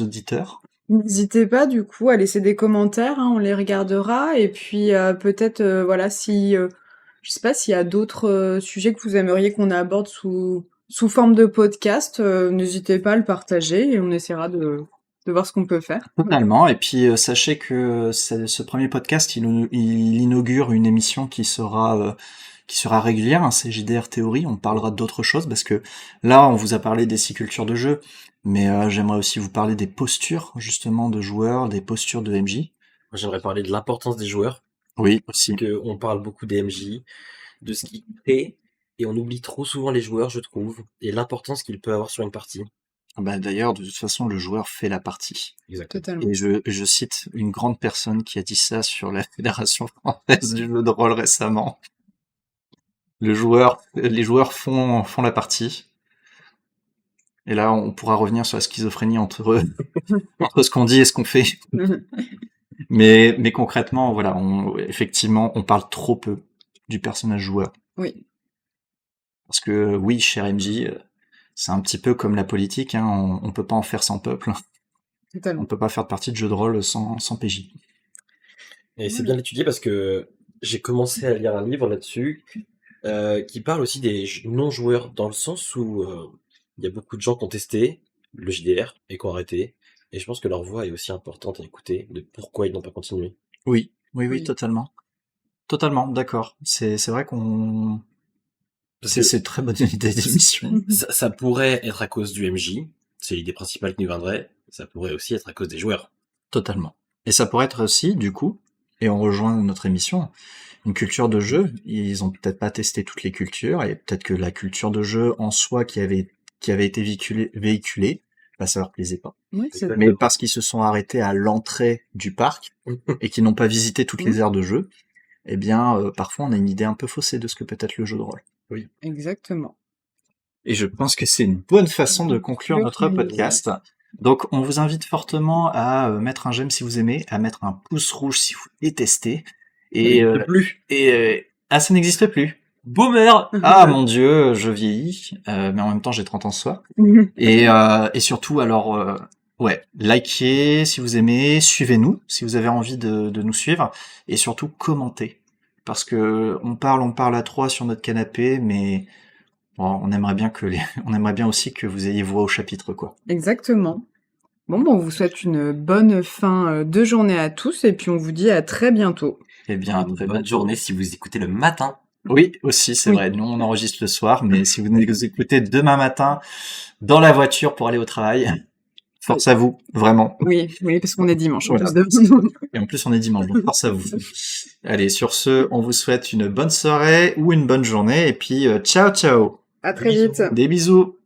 auditeurs. N'hésitez pas du coup à laisser des commentaires, hein, on les regardera et puis, peut-être, voilà si, je sais pas s'il y a d'autres, sujets que vous aimeriez qu'on aborde sous sous forme de podcast. N'hésitez pas à le partager et on essaiera de voir ce qu'on peut faire. Totalement. Et puis sachez que ce premier podcast, il inaugure une émission qui sera régulière, hein, c'est JDR Théorie. On parlera d'autres choses parce que là, on vous a parlé des 6 cultures de jeu, mais j'aimerais aussi vous parler des postures justement de joueurs, des postures de MJ. Moi, j'aimerais parler de l'importance des joueurs. Oui, aussi. On parle beaucoup des MJ, de ce qu'ils créent, et on oublie trop souvent les joueurs, je trouve, et l'importance qu'ils peuvent avoir sur une partie. Bah, d'ailleurs, de toute façon, le joueur fait la partie. Exactement. Totalement. Et je cite une grande personne qui a dit ça sur la Fédération française du jeu de rôle récemment. Les joueurs font la partie. Et là, on pourra revenir sur la schizophrénie entre ce qu'on dit et ce qu'on fait. Mais concrètement, voilà, effectivement, on parle trop peu du personnage joueur. Oui. Parce que oui, cher MJ, c'est un petit peu comme la politique, hein, on peut pas en faire sans peuple. Totalement. On peut pas faire partie de jeu de rôle sans PJ. Et c'est bien étudié parce que j'ai commencé à lire un livre là-dessus qui parle aussi des non-joueurs, dans le sens où il y a beaucoup de gens qui ont testé le JDR et qui ont arrêté. Et je pense que leur voix est aussi importante à écouter, de pourquoi ils n'ont pas continué. Oui, Oui. totalement. Totalement, d'accord. C'est vrai qu'on... Parce que C'est une très bonne idée d'émission. ça pourrait être à cause du MJ, c'est l'idée principale qui nous viendrait, ça pourrait aussi être à cause des joueurs. Totalement. Et ça pourrait être aussi, du coup, et on rejoint notre émission, une culture de jeu. Ils ont peut-être pas testé toutes les cultures, et peut-être que la culture de jeu en soi qui avait été véhiculée, bah, ça leur plaisait pas. Oui, c'est Mais parce qu'ils se sont arrêtés à l'entrée du parc, et qu'ils n'ont pas visité toutes les aires de jeu, eh bien, parfois on a une idée un peu faussée de ce que peut être le jeu de rôle. Oui. Exactement. Et je pense que c'est une bonne façon de conclure notre podcast. Donc, on vous invite fortement à mettre un j'aime si vous aimez, à mettre un pouce rouge si vous détestez. Et ça n'existe plus. Boomer. Ah mon Dieu, je vieillis, mais en même temps j'ai 30 ans ce soir. Et surtout, alors, likez si vous aimez, suivez-nous si vous avez envie de nous suivre, et surtout commentez. Parce que on parle à 3 sur notre canapé, mais bon, on aimerait bien aussi que vous ayez voix au chapitre, quoi. Exactement. Bon, on vous souhaite une bonne fin de journée à tous et puis on vous dit à très bientôt. Eh bien, Une très bonne journée si vous écoutez le matin. Oui, aussi, c'est Oui. vrai. Nous, on enregistre le soir, mais si vous nous écoutez demain matin dans la voiture pour aller au travail, force à vous, vraiment. Oui, parce qu'on est dimanche. Voilà. En plus de... Et en plus, on est dimanche, donc force à vous. Allez, sur ce, on vous souhaite une bonne soirée ou une bonne journée, et puis ciao, ciao. À très vite. Des bisous.